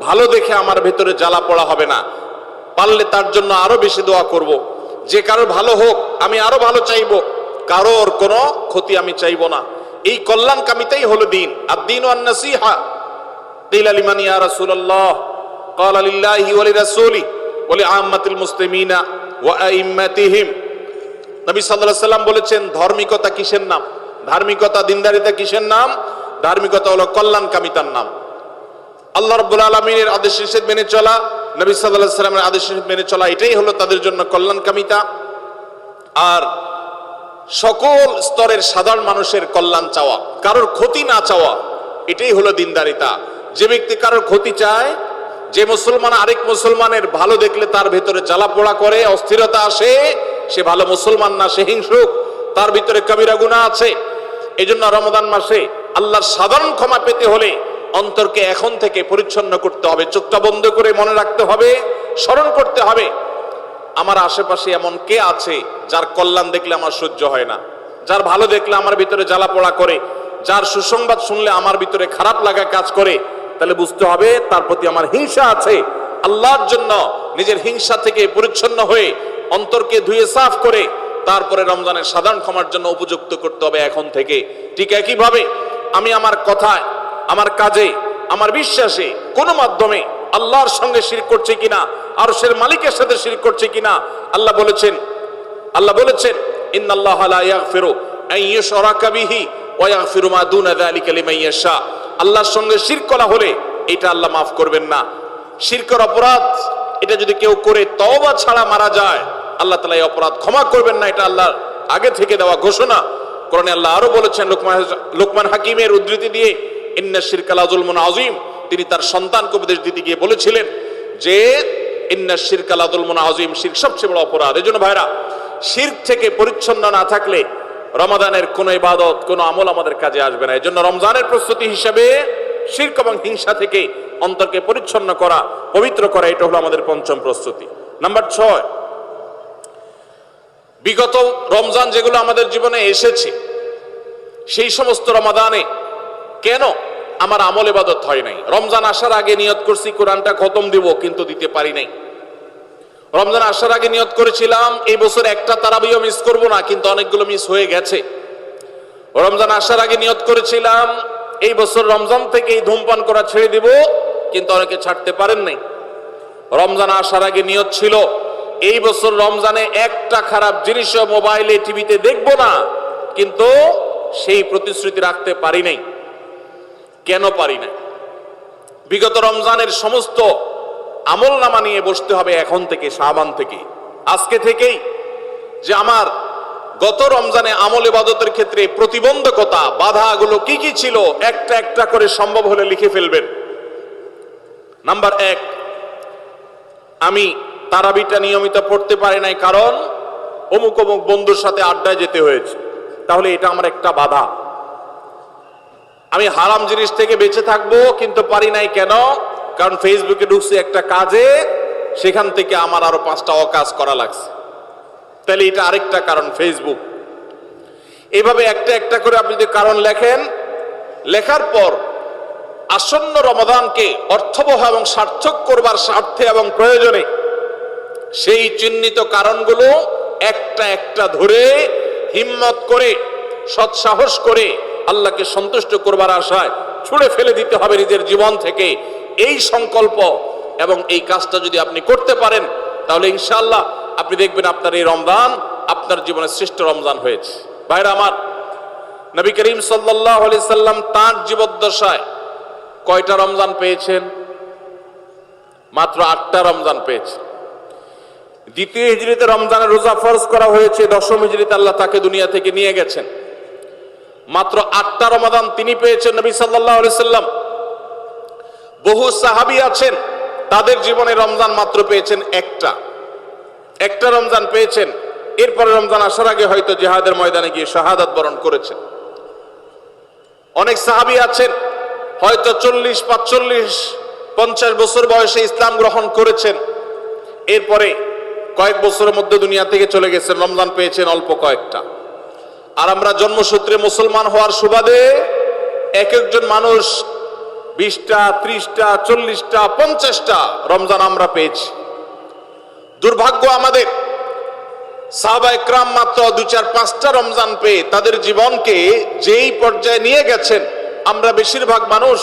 ভালো দেখে আমার ভেতরে জ্বালা পড়া হবে না, পারলে তার জন্য আরো বেশি দোয়া করব। যে কারোর ভালো হোক আমি আরো ভালো চাইবো, কারোর কোনো ক্ষতি আমি চাইবো না। এই কল্যাণকামিতাই হলো দিন। আদ-দীনু আন-নাসীহা। কিলা লিমান ইয়া রাসূলুল্লাহ? ক্বালা লিল্লাহি ওয়া লিরাসূলি ওয়া লিআম্মাতিল মুসলিমিনা ওয়া আইম্মাতিহিম। নবী সাল্লাল্লাহু আলাইহি সাল্লাম বলেছেন, ধার্মিকতা কিসের নাম? ধার্মিকতা, দিনদারিতা কিসের নাম? ধার্মিকতা হলো কল্যাণকামিতার নাম। আল্লাহ রাব্বুল আলামিনের আদেশ নিষেধ মেনে চলা, নবী সাল্লাল্লাহু আলাইহি সাল্লামের আদেশ নিষেধ মেনে চলা, এটাই হলো তাদের জন্য কল্যাণকামিতা। আর সকল স্তরের সাধারণ মানুষের কল্যাণ চাওয়া, কারোর ক্ষতি না চাওয়া, এটাই হলো দিনদারিতা। যে ব্যক্তি কারোর ক্ষতি চায়, যে মুসলমান আরেক মুসলমানের ভালো দেখলে তার ভেতরে জ্বালা পোড়া করে, অস্থিরতা আসে, সে ভালো মুসলমান না, সে হিংসুক, তার ভিতরে কবিরা গুনাহ আছে। এই জন্য রমজান মাসে আল্লাহর সাধারণ ক্ষমা পেতে হলে অন্তরকে এখন থেকে পরিচ্ছন্ন করতে হবে, চোখটা বন্ধ করে মনে রাখতে হবে, স্মরণ করতে হবে, আমার আশেপাশে এমন কে আছে যার কল্যাণ দেখলে আমার সহ্য হয় না, যার ভালো দেখলে আমার ভিতরে জ্বালা পোড়া করে, যার সুসংবাদ শুনলে আমার ভিতরে খারাপ লাগা কাজ করে, তাহলে বুঝতে হবে তার প্রতি আমার হিংসা আছে। আল্লাহর জন্য নিজের হিংসা থেকে পরিচ্ছন্ন হয়ে অন্তরকে ধুয়ে সাফ করে তারপরে রমজানের সাধারণ ক্ষমার জন্য উপযুক্ত করতে হবে এখন থেকে। ঠিক একইভাবে আমি আমার কথায়, আমার কাজে, আমার বিশ্বাসে কোনো মাধ্যমে আল্লাহর সঙ্গে শিরক করছে কিনা, আরশের মালিকের সাথে শিরক করছে কিনা, আল্লাহ বলেছেন ইন্নাল্লাহা লা ইয়াগফিরু আন ইউশরাকা বিহি ওয়া ইয়াগফিরু মা দুনা যালিকা লিমান ইয়াশা। আল্লাহর সঙ্গে শিরক করা হলে এটা আল্লাহ মাফ করবেন না। শিরকের অপরাধ এটা যদি কেউ করে তওবা ছাড়া মারা যায়, আল্লাহ তাআলা এই অপরাধ ক্ষমা করবেন না, এটা আল্লাহর আগে থেকে দেওয়া ঘোষণা। কোরআনে আল্লাহ আরো বলেছেন, লোকমান হাকিমের উদ্ধৃতি দিয়ে, ইন্না শিরকা লাযুলমুন আযীম, তিনি তার সন্তানকে উপদেশ দিতে গিয়ে বলেছিলেন যে ইন্না শিরকা লাযুলমুন আযীম, শিরক সবচেয়ে বড় অপরাধ। এজন্য ভাইরা, শিরক থেকে পরিচ্ছন্ন না থাকলে রমাদানের কোনো ইবাদত, কোনো আমল আমাদের কাজে আসবে না। এজন্য রমজানের প্রস্তুতি হিসেবে শিরক এবং হিংসা থেকে অন্তরকে পরিচ্ছন্ন করা, পবিত্র করা, এটা হলো আমাদের পঞ্চম প্রস্তুতি। নাম্বার 6, বিগত রমজান যেগুলো আমাদের জীবনে এসেছে, সেই সমস্ত রমাদানে কেন আমার আমল ইবাদত হয় নাই? রমজান আসার আগে নিয়ত করছি কোরআনটা খতম দিব, কিন্তু দিতে পারি নাই। রমজান আসার আগে নিয়ত করেছিলাম এই বছর একটা তারাবিও মিস করব না, কিন্তু অনেকগুলো মিস হয়ে গেছে। রমজান আসার আগে নিয়ত করেছিলাম এই বছর রমজান থেকে ধূমপান করা ছেড়ে দিব, কিন্তু অনেকে ছাড়তে পারেন নাই। রমজান আসার আগে নিয়ত ছিল এই বছর রমজানে একটা খারাপ জিনিসও মোবাইলে টিভিতে দেখব না, কিন্তু সেই প্রতিশ্রুতি রাখতে পারি নাই। কেন পারি নাই? বিগত রমজানের সমস্ত আমল নামা নিয়ে বসতে হবে এখন থেকে, শাবান থেকে, আজকে থেকেই, যে আমার গত রমজানে আমল ইবাদতের ক্ষেত্রে প্রতিবন্ধকতা, বাধাগুলো কি কি ছিল, একটা একটা করে সম্ভব হলে লিখে ফেলবেন। নাম্বার 1, আমি তারাবিটা নিয়মিত পড়তে পারি নাই, কারণ অমুক অমুক বন্ধুর সাথে আড্ডায় যেতে হয়েছে, তাহলে এটা আমার একটা বাধা। আমি হারাম জিনিস থেকে বেঁচে থাকবো, কিন্তু পারি নাই কেন? কারণ ফেসবুকে ঢুকছি একটা কাজে, সেখান থেকে আমার আরো 5টা অকাজ করা লাগছে, তাহলে এটা আরেকটা কারণ, ফেসবুক। এইভাবে একটা একটা করে আপনি যদি কারণ লেখেন, লেখার পর আসন্ন রমাদানকে অর্থবহ এবং সার্থক করবার স্বার্থে এবং প্রয়োজনে সেই চিহ্নিত কারণগুলো একটা একটা ধরে হিম্মত করে, সৎসাহস করে, আল্লাহকে সন্তুষ্ট করবার আশায় ছুঁড়ে ফেলে দিতে হবে নিজের জীবন থেকে। এই সংকল্প এবং এই কাজটা যদি আপনি করতে পারেন, তাহলে ইনশাআল্লাহ আপনি দেখবেন আপনার এই রমজান আপনার জীবনের শ্রেষ্ঠ রমজান হয়েছে। ভাইরা আমার, নবী করিম সাল্লাল্লাহু আলাইহি সাল্লাম তার জীবদ্দশায় কয়টা রমজান পেয়েছেন? মাত্র 8টা রমজান পেয়েছেন। দ্বিতীয় হিজরিতে রমজানের রোজা ফরজ করা হয়েছে, দশম হিজরিতে আল্লাহ তাকে দুনিয়া থেকে নিয়ে গেছেন। মাত্র 8টা রমাদান তিনি পেয়েছেন নবী সাল্লাল্লাহু আলাইহি সাল্লাম। বহু সাহাবী আছেন, তাদের জীবনে রমজান মাত্র পেয়েছেন একটা রমজান পেয়েছেন। এরপরে রমজান আসার আগে হয়তো জিহাদের ময়দানে গিয়ে শাহাদাত বরণ করেছেন। অনেক সাহাবী আছেন হয়তো 40, 45, 50 বছর বয়সে ইসলাম গ্রহণ করেছেন, এরপরে কয়েক বছরের মধ্যে দুনিয়া থেকে চলে গেছেন, রমজান পেয়েছেন অল্প কয়েকটা। আর আমরা জন্মসূত্রে মুসলমান হওয়ার সুবাদে এক একজন মানুষ 20টা, 30টা, 40টা, 50টা রমজান আমরা পেয়েছি। দুর্ভাগ্য আমাদের, সাহাবা ইকরাম মাত্র 2, 4, 5টা রমজান পেয়ে তাদের জীবনকে যেই পর্যায়ে নিয়ে গেছেন, আমরা বেশিরভাগ মানুষ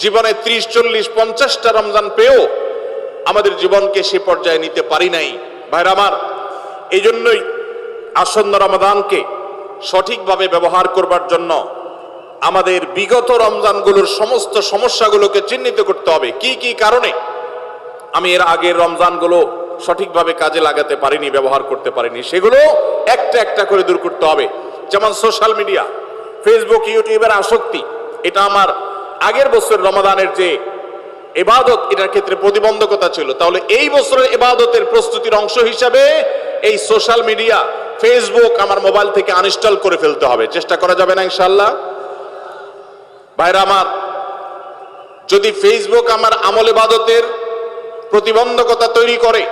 জীবনে 30, 40, 50টা রমজান পেয়েও আমাদের জীবনকে সে পর্যায়ে নিতে পারি নাই। ভাইরা আমার, এই জন্যই আসন্ন রমাদানকে সঠিকভাবে ব্যবহার করবার জন্য আমাদের বিগত রমজানগুলোর সমস্ত সমস্যাগুলোকে চিহ্নিত করতে হবে। কি কি কারণে আমি এর আগের রমজানগুলো সঠিকভাবে কাজে লাগাতে পারিনি, ব্যবহার করতে পারিনি, সেগুলো একটা একটা করে দূর করতে হবে। যেমন সোশ্যাল মিডিয়া, ফেসবুক, ইউটিউবের আসক্তি, এটা আমার আগের বছর রমাদানের যে ইবাদত, এটার ক্ষেত্রে প্রতিবন্ধকতা ছিল। তাহলে এই বছরের ইবাদতের প্রস্তুতির অংশ হিসাবে এই সোশ্যাল মিডিয়া, ফেসবুক আমার মোবাইল থেকে আনইনস্টল করে ফেলতে হবে। চেষ্টা করা যাবে না ইনশাআল্লাহ? ভাইরা আমার, যদি ফেসবুক আমার আমল ইবাদতের প্রতিবন্ধকতা তৈরি করে,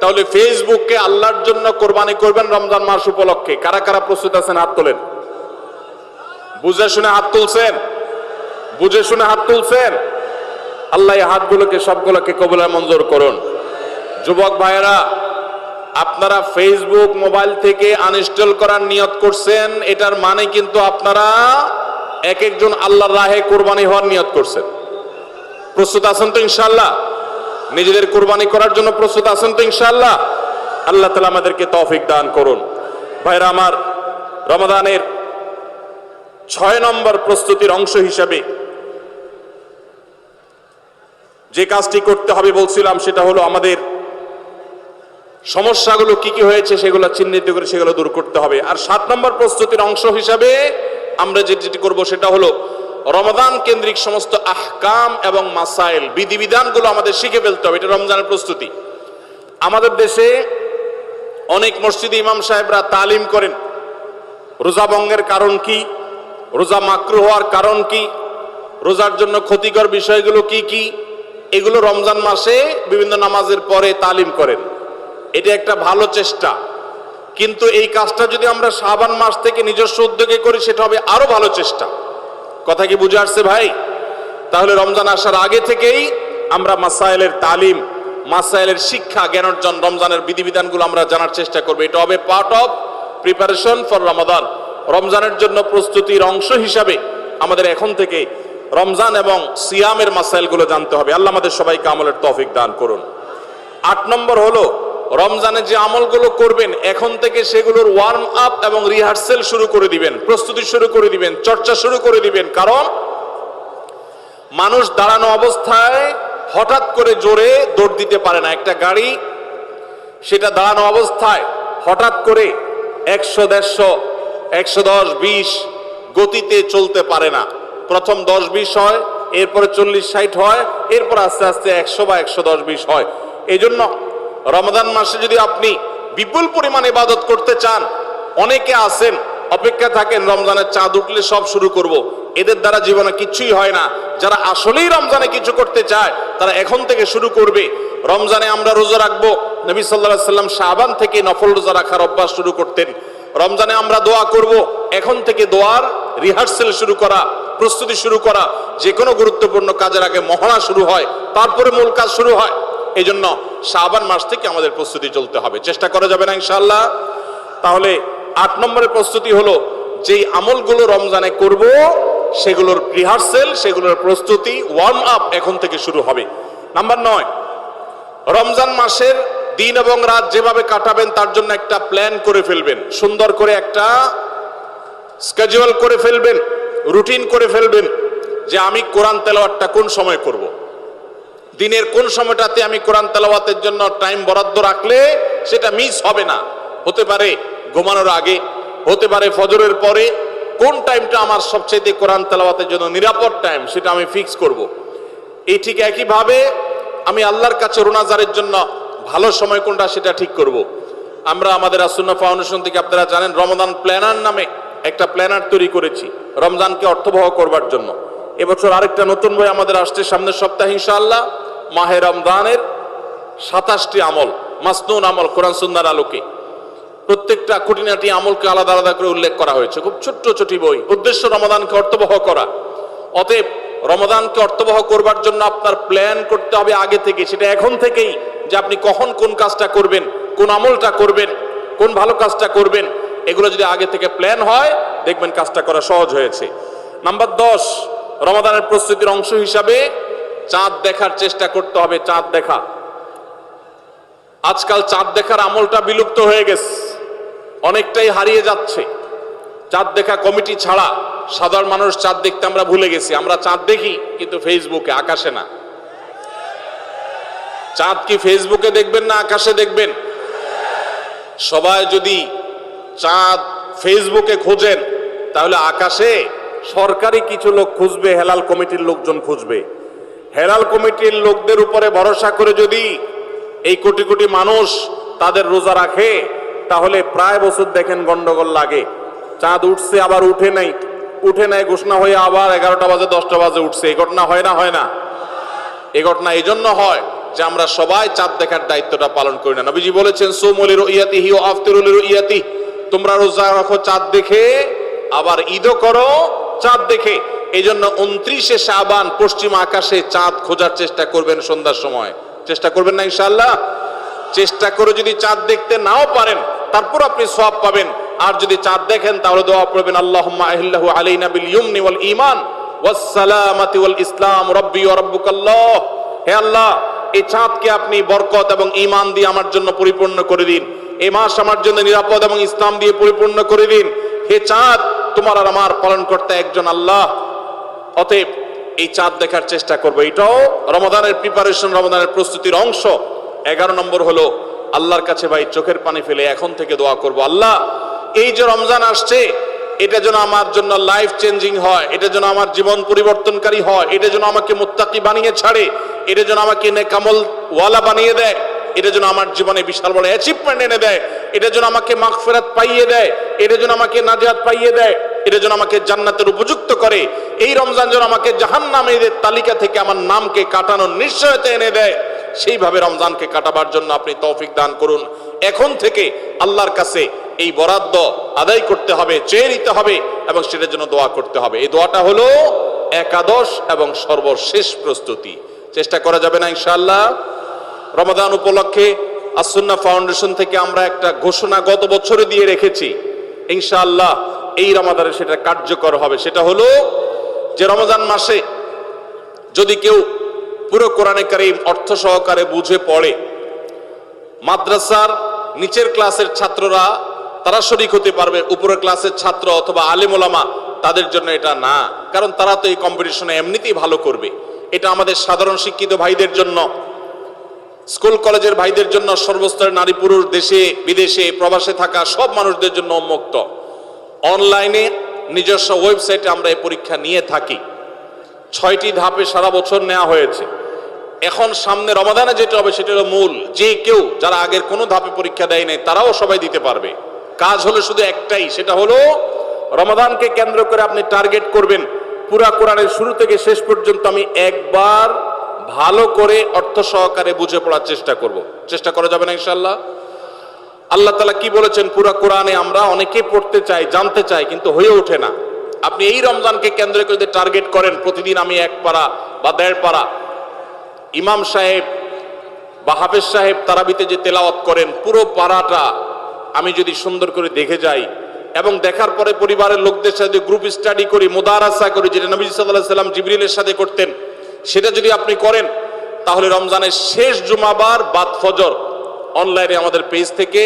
তাহলে ফেসবুককে আল্লাহর জন্য কোরবানি করবেন রমজান মাস উপলক্ষে। কারা কারা প্রস্তুত আছেন? হাত তোলেন। বুঝে শুনে হাত তুলছেন? বুঝে শুনে হাত তুলছেন? আল্লাহ এই হাতগুলোকে সবগুলোকে কবুল মঞ্জুর করুন। যুবক ভাইয়েরা, আপনারা ফেসবুক মোবাইল থেকে আনইনস্টল করার নিয়ত করছেন, এটার মানে কিন্তু আপনারা এক একজন আল্লাহর রাহে কোরবানি হওয়ার নিয়ত করছেন। প্রস্তুত আছেন তো ইনশাআল্লাহ? নিজেদের কোরবানি করার জন্য প্রস্তুত আছেন তো ইনশাআল্লাহ? আল্লাহ তাআলা আমাদেরকে তৌফিক দান করুন। ভাইরা আমার, রমাদানের 6 নম্বর প্রস্তুতির অংশ হিসাবে যে কাজটি করতে হবে বলছিলাম সেটা হলো আমাদের সমস্যাগুলো কি কি হয়েছে সেগুলো চিহ্নিত করে সেগুলো দূর করতে হবে। আর 7 নম্বর প্রস্তুতির অংশ হিসাবে আমরা যেটি করব সেটা হলো রমাদান কেন্দ্রিক সমস্ত আহকাম এবং মাসাইল বিধিবিধানগুলো আমাদের শিখে ফেলতে হবে। এটা রমজানের প্রস্তুতি। আমাদের দেশে অনেক মসজিদে ইমাম সাহেবরা তালিম করেন রোজা ভঙ্গের কারণ কি, রোজা মাকরুহ হওয়ার কারণ কি, রোজার জন্য ক্ষতিকর বিষয়গুলো কি কি, এগুলো রমজান মাসে বিভিন্ন নামাজের পরে তালিম করেন। এটা একটা ভালো চেষ্টা, কিন্তু এই কাজটা যদি আমরা শাবান মাস থেকে নিজস্ব উদ্যোগে করি সেটা হবে আরো ভালো চেষ্টা। কথা কি বুঝে আসছে ভাই? তাহলে রমজান আসার আগে থেকেই আমরা মাসাইলের তালিম, মাসাইলের শিক্ষা, জ্ঞান অর্জন, রমজানের বিধিবিধানগুলো আমরা জানার চেষ্টা করব। এটা হবে পার্ট অফ প্রিপারেশন ফর রমাদান। রমজানের জন্য প্রস্তুতির অংশ হিসাবে আমাদের এখন থেকে রমজান এবং সিয়ামের মাসাইলগুলো জানতে হবে। আল্লাহ আমাদের সবাইকে আমলের তৌফিক দান করুন। 8 নম্বর হলো রমজানে যে আমলগুলো করবেন এখন থেকে সেগুলোর ওয়ার্ম আপ এবং রিহার্সেল শুরু করে দিবেন, প্রস্তুতি শুরু করে দিবেন, চর্চা শুরু করে দিবেন। কারণ মানুষ দাঁড়ানো অবস্থায় হঠাৎ করে জোরে দৌড় দিতে পারে না। একটা গাড়ি সেটা দাঁড়ানো অবস্থায় হঠাৎ করে 100, 150, 110, 20 গতিতে চলতে পারে না। প্রথম 10, 20 হয়, এরপরে 40, 60 হয়, এরপর আস্তে আস্তে 100 বা 110, 20 হয়। এই জন্য রমজান মাসে যদি আপনি বিপুল পরিমাণ ইবাদত করতে চান, অনেকে আছেন অপেক্ষা থাকেন রমজানের চাঁদ উঠলে সব শুরু করব। এদের দ্বারা জীবনে কিছুই হয় না। যারা আসলেই রমজানে কিছু করতে চায় তারা এখন থেকে শুরু করবে। রমজানে আমরা রোজা রাখবো, নবী সাল্লাল্লাহু আলাইহি সাল্লাম শাবান থেকে নফল রোজা রাখার অভ্যাস শুরু করতেন। রমজানে আমরা দোয়া করব, এখন থেকে দোয়ার রিহার্সেল শুরু করা, প্রস্তুতি শুরু করা। যে কোনো গুরুত্বপূর্ণ কাজের আগে মহড়া শুরু হয়, তারপরে মূল কাজ শুরু হয়। এই জন্য শাবান মাস থেকে আমাদের প্রস্তুতি চলতে হবে। চেষ্টা করা যাবে না ইনশাআল্লাহ? তাহলে 8 নম্বরের প্রস্তুতি হলো যেই আমলগুলো রমজানে করব সেগুলোর রিহার্সেল, সেগুলোর প্রস্তুতি, ওয়ার্ম আপ এখন থেকে শুরু হবে। নাম্বার 9, রমজান মাসের দিন এবং রাত যেভাবে কাটাবেন তার জন্য একটা প্ল্যান করে ফেলবেন। সুন্দর করে একটা স্কেডিউল করে ফেলবেন, রুটিন করে ফেলবেন যে আমি কোরআন তেলাওয়াতটা কোন সময় করব। দিনের কোন সময়টাতে আমি কোরআন তেলাওয়াতের জন্য টাইম বরাদ্দ রাখলে সেটা মিস হবে না। হতে পারে ঘুমানোর আগে, হতে পারে ফজরের পরে। কোন টাইমটা আমার সবচেয়ে কোরআন তেলাওয়াতের জন্য নিরাপদ টাইম সেটা আমি ফিক্স করব। এই ঠিক একইভাবে আমি আল্লাহর কাছে রোনাজারের জন্য ভালো সময় কোনটা সেটা ঠিক করব। আমরা আমাদের আসুন্নাহ ফাউন্ডেশন থেকে আপনারা জানেন রমাদান প্ল্যানার নামে একটা প্ল্যানার তৈরি করেছি রমজানকে অর্থবহ করবার জন্য। এবছর আরেকটা নতুন বই আমাদের আসছে সামনের সপ্তাহে ইনশাআল্লাহ। মাহে রমজানের 27টি আমল, মাসনুন আমল কোরআন সুন্নাহর আলোকে। প্রত্যেকটা খুঁটিনাটি আমলকে আলাদা আলাদা করে উল্লেখ করা হয়েছে। খুব ছোট্ট ছোট বই, উদ্দেশ্য রমাদানকে অর্থবহ করা। অতএব রমাদানকে অর্থবহ করবার জন্য আপনার প্ল্যান করতে হবে আগে থেকে। সেটা এখন থেকেই, যে আপনি কখন কোন কাজটা করবেন, কোন আমলটা করবেন, কোন ভালো কাজটা করবেন। এগুলো যদি আগে থেকে প্ল্যান হয় দেখবেন কাজটা করা সহজ হয়েছে। নাম্বার 10, রমাদানের প্রস্তুতির অংশ হিসাবে চাঁদ দেখার চেষ্টা করতে হবে। চাঁদ দেখা, আজকাল চাঁদ দেখার আমলটা বিলুপ্ত হয়ে গেছে, অনেকটাই হারিয়ে যাচ্ছে। চাঁদ দেখা কমিটি ছাড়া সাধারণ মানুষ চাঁদ দেখতে আমরা ভুলে গেছি। আমরা চাঁদ দেখি কিন্তু ফেসবুকে, আকাশে না। চাঁদ কি ফেসবুকে দেখবেন না আকাশে দেখবেন? সবাই যদি চাঁদ ফেসবুকে খোঁজেন তাহলে আকাশে সরকারি কিছু লোক খুঁজবে, হেলাল কমিটির লোকজন খুঁজবে। হেলাল কমিটির লোকদের উপরে ভরসা করে যদি এই কোটি কোটি মানুষ তাদের রোজা রাখে তাহলে প্রায় বছর দেখেন গন্ডগোল লাগে। চাঁদ উঠছে আবার উঠে নাই, উঠে নাই ঘোষণা হয়ে আবার 11টা বাজে 10টা বাজে উঠছে। এই ঘটনা হয় না? হয় না? এই ঘটনা এই জন্য হয় যে আমরা সবাই চাঁদ দেখার দায়িত্বটা পালন করি না। নবীজি বলেছেন সুমু লিরুইয়াতিহি ওয়া আফতিরু লিরুইয়াতিহি, তোমরা রোজা রাখো চাঁদ দেখে, আবার ঈদও করো চাঁদ দেখে। এই জন্য 29শে শাবান পশ্চিম আকাশে চাঁদ খোঁজার চেষ্টা করবেন সন্ধ্যার সময়। চেষ্টা করবেন না ইনশাআল্লাহ? চেষ্টা করে যদি চাঁদ দেখতে নাও পারেন তারপর আপনি সওয়াব পাবেন। আর যদি চাঁদ দেখেন তাহলে দোয়া পড়বেন আল্লাহুম্মা আহিল্লাহু আলাইনা বিল ইয়ুমনি ওয়াল ঈমান ওয়াস সালামাতি ওয়াল ইসলাম রাব্বি ওয়া রাব্বুকাল্লাহ। হে আল্লাহ, এই চাঁদকে আপনি বরকত এবং ঈমান দিয়ে আমার জন্য পরিপূর্ণ করে দিন। এই মাস আমার জন্য নিরাপদ এবং ইসলাম দিয়ে পরিপূর্ণ করে দিন। হে চাঁদ, তোমার আর আমার পালনকর্তা একজন আল্লাহ। অতএব এই চাঁদ দেখার চেষ্টা করব। এটাও রমাদানের প্রিপারেশন, রমাদানের প্রস্তুতির অংশ। 11 নম্বর হলো আল্লাহর কাছে ভাই চোখের পানি ফেলে এখন থেকে দোয়া করব, আল্লাহ এই যে রমজান আসছে এটা যেন আমার জন্য লাইফ চেঞ্জিং হয়, এটা যেন আমার জীবন পরিবর্তনকারী হয়, এটা যেন আমাকে মুত্তাকি বানিয়ে ছাড়ে, এটা যেন আমাকে নেকামল ওয়ালা বানিয়ে দেয়, এটা যেন আমার জীবনে বিশাল বড় অ্যাচিভমেন্ট এনে দেয়, এটা যেন আমাকে মাগফিরাত পাইয়ে দেয়, এটা যেন আমাকে নাজাত পাইয়ে দেয়, এটা যেন আমাকে জান্নাতের উপযুক্ত করে। এই রমজান যেন আমাকে জাহান্নামীদের তালিকা থেকে আমার নামকে কাটানোর নিশ্চয়তা এনে দেয়। সেইভাবে রমজানকে কাটাবার জন্য আপনি তৌফিক দান করুন। এখন থেকে আল্লাহর কাছে এই বরাদ্দ আদায় করতে হবে, চেয়ে নিতে হবে এবং সেটার জন্য দোয়া করতে হবে। এই দোয়াটা হলো একাদশ এবং সর্বশেষ প্রস্তুতি। চেষ্টা করা যাবে না ইনশাআল্লাহ? রমাদান উপলক্ষে আস-সুন্নাহ ফাউন্ডেশন থেকে আমরা একটা ঘোষণা গত বছরে দিয়ে রেখেছি, ইনশাআল্লাহ এই রমাদানে সেটা কার্যকর হবে। সেটা হলো যে রমজান মাসে যদি কেউ পুরো কোরআনে কারীম অর্থ সহকারে বুঝে পড়ে, মাদ্রাসার নিচের ক্লাসের ছাত্ররা তারা শরীক হতে পারবে, উপরের ক্লাসের ছাত্র অথবা আলেম ওলামা তাদের জন্য এটা না, কারণ তারা তো এই কম্পিটিশনে এমনিতেই ভালো করবে। এটা আমাদের সাধারণ শিক্ষিত ভাইদের জন্য, স্কুল কলেজের ভাইদের জন্য, সর্বস্তরের নারী পুরুষ, দেশে বিদেশে প্রবাসে থাকা সব মানুষদের জন্য উন্মুক্ত। অনলাইনে নিজস্ব ওয়েবসাইটে আমরা এই পরীক্ষা নিয়ে থাকি। 6টি ধাপে সারা বছর নেওয়া হয়েছে। এখন সামনে রমাদানে যেটা হবে সেটা হলো মূল। যে কেউ যারা আগের কোনো ধাপে পরীক্ষা দেয় নাই তারাও সবাই দিতে পারবে। কাজ হলো শুধু একটাই, সেটা হলো রমাদানকে কেন্দ্র করে আপনি টার্গেট করবেন পুরা কোরআনের শুরু থেকে শেষ পর্যন্ত আমি একবার ভালো করে অর্থ সহকারে বুঝে পড়ার চেষ্টা করব। চেষ্টা করা যাবে না ইনশাআল্লাহ? আল্লাহ তাআলা কি বলেছেন পুরা কোরআনে আমরা অনেকেই পড়তে চাই, জানতে চাই, কিন্তু হয়ে ওঠে না। আপনি এই রমজানকে কেন্দ্র করে টার্গেট করেন প্রতিদিন আমি 1 পারা বা 1.5 পারা, ইমাম সাহেব বা হাফেজ সাহেব তারাবিতে যে তেলাওয়াত করেন পুরো পারাটা আমি যদি সুন্দর করে দেখে যাই এবং দেখার পরে পরিবারের লোকদের সাথে গ্রুপ স্টাডি করি, মুদারাসা করি, যেটা নবী সাল্লাল্লাহু আলাইহি সাল্লাম জিবরিলের সাথে করতেন, সেটা যদি আপনি করেন তাহলে রমজানের শেষ জুমাবার বাদ ফজর অনলাইনে আমাদের পেজ থেকে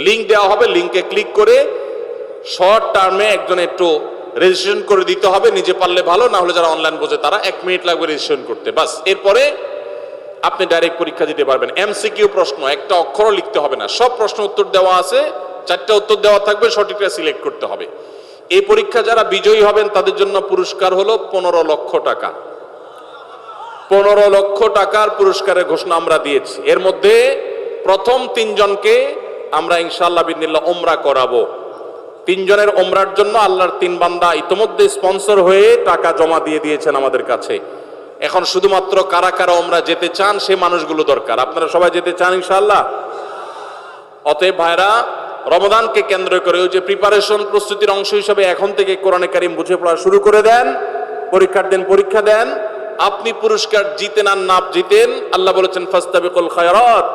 লিংক দেওয়া হবে। লিংকে ক্লিক করে শর্ট টার্মে একজন একটু রেজিস্ট্রেশন করে দিতে হবে, নিজে পারলে ভালো, না হলে যারা অনলাইন বোঝে তারা 1 মিনিট লাগবে রেজিস্ট্রেশন করতে, বাস। এরপরে আপনি ডাইরেক্ট পরীক্ষা দিতে পারবেন। এমসিকিউ প্রশ্ন, একটা অক্ষরও লিখতে হবে না, সব প্রশ্ন উত্তর দেওয়া আছে, 4টা উত্তর দেওয়া থাকবে, সঠিকটা সিলেক্ট করতে হবে। এই পরীক্ষা যারা বিজয়ী হবেন তাদের জন্য পুরস্কার হলো 15 লক্ষ টাকা। 15 লক্ষ টাকার পুরস্কারের ঘোষণা আমরা দিয়েছি। এর মধ্যে প্রথম 3 জনকে আমরা ইনশাআল্লাহ বিদিনিল্লাহ উমরা করাবো। 3 জনের উমরার জন্য আল্লাহর 3 বান্দা ইতোমধ্যে স্পন্সর হয়ে টাকা জমা দিয়ে দিয়েছেন আমাদের কাছে। এখন শুধুমাত্র কারা কারা উমরা যেতে চান সে মানুষগুলো দরকার। আপনারা সবাই যেতে চান ইনশাআল্লাহ? অতএব ভাইরা, রমাদানকে কেন্দ্র করে ওই যে প্রিপারেশন, প্রস্তুতির অংশ হিসেবে এখন থেকে কোরআনে কারীম বুঝে পড়া শুরু করে দেন। পরীক্ষার দিন পরীক্ষা দেন। আপনি পুরস্কার জিতেন আর না জিতেন, আল্লাহ বলেছেন ফাস্তাবিকুল খায়রাত,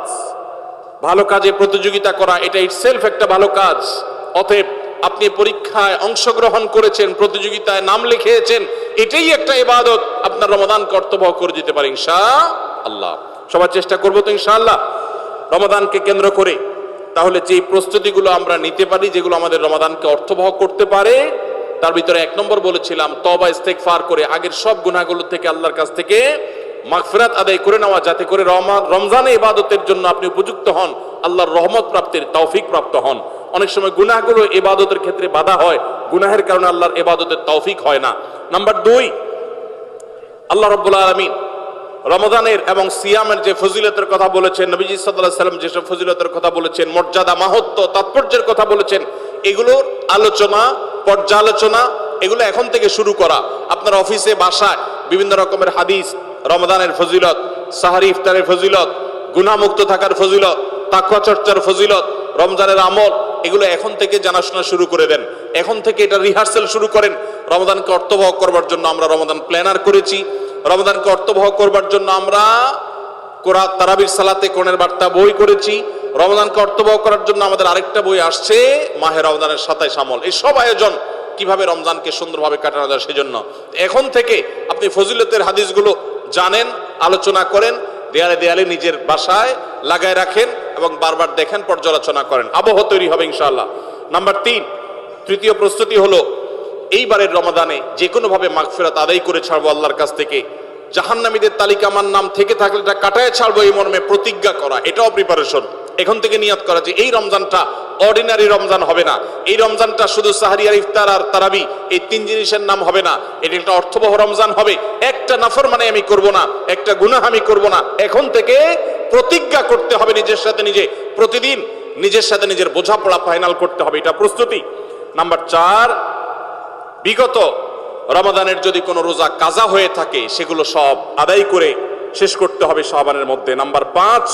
ভালো কাজে প্রতিযোগিতা করা এটা ইটসেলফ একটা ভালো কাজ। অতএব আপনি পরীক্ষায় অংশগ্রহণ করেছেন, প্রতিযোগিতায় নাম লিখিয়েছেন, এটাই একটা ইবাদত। আপনার রমাদান কর্তব্য করে দিতে পারে ইনশাআল্লাহ। সবাই চেষ্টা করবো তো ইনশাআল্লাহ রমাদানকে কেন্দ্র করে। তাহলে যে প্রস্তুতিগুলো আমরা নিতে পারি, যেগুলো আমাদের রমাদানকে অর্থবহ করতে পারে, তার ভিতরে 1 নম্বর বলেছিলাম তওবা ইস্তেগফার করে আগের সব গুনাহগুলো থেকে আল্লাহর কাছ থেকে মাগফিরাত আদায় করে নেওয়া, যাতে করে রমজানে ইবাদতের জন্য আপনি উপযুক্ত হন, আল্লাহর রহমত প্রাপ্তির তৌফিক প্রাপ্ত হন। অনেক সময় গুনাহগুলো ইবাদতের ক্ষেত্রে বাধা হয়, গুনাহের কারণে আল্লাহর ইবাদতের তৌফিক হয় না। নাম্বার 2, আল্লাহ রাব্বুল আলামিন রমজানের এবং সিয়ামের যে ফজিলতের কথা বলেছেন, নবীজি সাল্লাল্লাহু আলাইহি সাল্লাম যেসব ফজিলতের কথা বলেছেন, মর্যাদা, মাহাত্ম্য, তাৎপর্যের কথা বলেছেন, এগুলোর আলোচনা, পর্যালোচনা এগুলো এখন থেকে শুরু করা। আপনার অফিসে বাসায় বিভিন্ন রকমের হাদিস, রমজানের ফজিলত, সাহারি ইফতারের ফজিলত, গুনাহমুক্ত থাকার ফজিলত, তাকওয়া চর্চার ফজিলত, রমজানের আমল, এগুলো এখন থেকে জানাশোনা শুরু করে দেন। এখন থেকে এটা রিহার্সাল শুরু করেন। রমজানকে অর্থবহ করবার জন্য আমরা রমজান প্ল্যানার করেছি। রমজানকে অর্থবহ করবার জন্য আমরা কোরআন তারাবির সালাতে কোরআনের বার্তা বই করেছি। রমজানকে অর্থবহ করার জন্য আমাদের আরেকটা বই আসছে, মাহে রমজানের 27 আমল। এই সব আয়োজন কিভাবে রমজানকে সুন্দরভাবে কাটানো যায় সেজন্য এখন থেকে আপনি ফজিলতের হাদিসগুলো জানেন, আলোচনা করেন, দেয়ালে দেয়ালে নিজের বাসায় লাগায় রাখেন এবং বারবার দেখেন, পর্যালোচনা করেন, আবহ তৈরি হবে ইনশাআল্লাহ। নাম্বার 3, তৃতীয় প্রস্তুতি হলো এইবারের রমাদানে যে কোনোভাবে মাগফিরাত আদায় করে ছাড়বো আল্লাহর কাছ থেকে, জাহান্নামীদের তালিকা আমার নাম থেকে থাকলে এটা কাটায় ছাড়বো এই মর্মে প্রতিজ্ঞা করা, এটাও প্রিপারেশন। এখন থেকে নিয়ত করা যে এই রমজানটা অর্ডিনারি রমজান হবে না, এই রমজানটা শুধু সাহারি আর ইফতার আর তারাবি এই তিন জিনিসের নাম হবে না, এটা একটা অর্থবহ রমজান হবে। একটা নাফরমানি আমি করব না, একটা গুনাহ আমি করব না। এখন থেকে প্রতিজ্ঞা করতে হবে নিজের সাথে নিজে, প্রতিদিন নিজের সাথে নিজের বোঝাপড়া ফাইনাল করতে হবে, এটা প্রস্তুতি। নাম্বার 4, বিগত রমাদানের যদি কোনো রোজা কাজা হয়ে থাকে সেগুলো সব আদায় করে শেষ করতে হবে শাবানের মধ্যে। নাম্বার 5,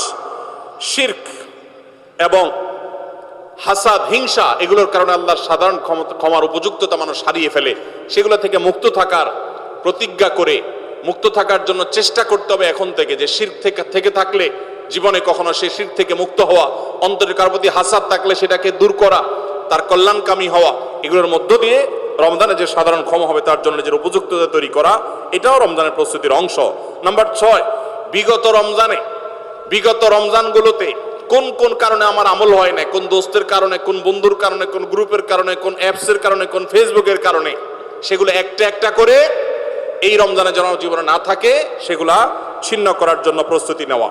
শিরক এবং হাসাদ, হিংসা, এগুলোর কারণে আল্লাহর সাধারণ ক্ষমার উপযুক্ততা মানুষ হারিয়ে ফেলে, সেগুলো থেকে মুক্ত থাকার প্রতিজ্ঞা করে মুক্ত থাকার জন্য চেষ্টা করতে হবে এখন থেকে, যে শিরক থেকে থাকলে জীবনে কখনো সে শিরক থেকে মুক্ত হওয়া, অন্তরের কারো প্রতি হাসাদ থাকলে সেটাকে দূর করা, তার কল্যাণকামী হওয়া, এগুলোর মধ্য দিয়ে রমজানে যে সাধারণ ক্ষমা হবে তার জন্য নিজের উপযুক্ততা তৈরি করা, এটাও রমজানের প্রস্তুতির অংশ। নাম্বার 6, বিগত রমজানগুলোতে কোন কোন কারণে আমার আমল হয় না, কোন দোস্তের কারণে, কোন বন্ধুর কারণে, কোন গ্রুপের কারণে, কোন অ্যাপসের কারণে, কোন ফেসবুকের কারণে, সেগুলো একটা একটা করে এই রমজানে যেন জীবনে না থাকে সেগুলা ছিন্ন করার জন্য প্রস্তুতি নেওয়া।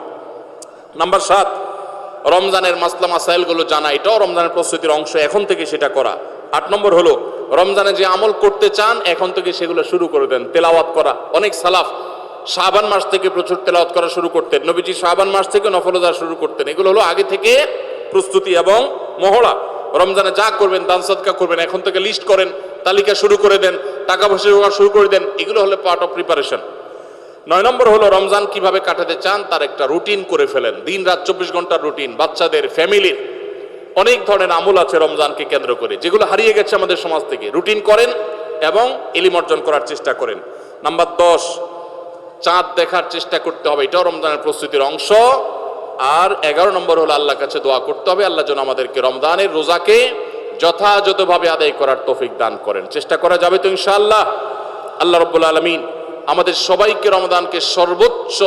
নাম্বার 7, রমজানের মাসলা মাসাইলগুলো জানা, এটাও রমজানের প্রস্তুতির অংশ, এখন থেকে সেটা করা। 8 নম্বর হলো রমজানে যে আমল করতে চান এখন থেকে সেগুলো শুরু করে দেন, তেলাওয়াত করা। অনেক সালাফ শাবান মাস থেকে প্রচুর তেলাওয়াত করা শুরু করতেন, নবীজি শাবান মাস থেকে নফল রোজা শুরু করতেন। এগুলো হলো আগে থেকে প্রস্তুতি এবং মহড়া। রমজানে যা করবেন, দান সদকা করবেন, এখন থেকে লিস্ট করেন, তালিকা শুরু করে দেন, টাকা পয়সা জোগাড় শুরু করে দেন, এগুলো হলো পার্ট অফ প্রিপারেশন। 9 নম্বর হলো রমজান কিভাবে কাটাতে চান তার একটা রুটিন করে ফেলেন, দিন রাত 24 ঘন্টার রুটিন। বাচ্চাদের, ফ্যামিলির অনেক ধরনের আমল আছে রমজানকে কেন্দ্র করে, যেগুলো হারিয়ে গেছে আমাদের সমাজ থেকে। রুটিন করেন এবং ইলম অর্জন করার চেষ্টা করেন। নাম্বার 10, চাঁদ দেখার চেষ্টা করতে হবে, এটাও রমজানের প্রস্তুতির অংশ। আর 11 নম্বর হলো আল্লাহর কাছে দোয়া করতে হবে, আল্লাহ যেন আমাদেরকে রমজানের রোজাকে যথাযথভাবে আদায় করার তৌফিক দান করেন। চেষ্টা করা যাবে তো ইনশাআল্লাহ। আল্লাহ রাব্বুল আলামিন আমাদের সবাইকে রমজানকে সর্বোচ্চ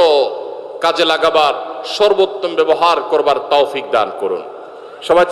কাজে লাগাবার, সর্বোত্তম ব্যবহার করবার তৌফিক দান করুন। সবাই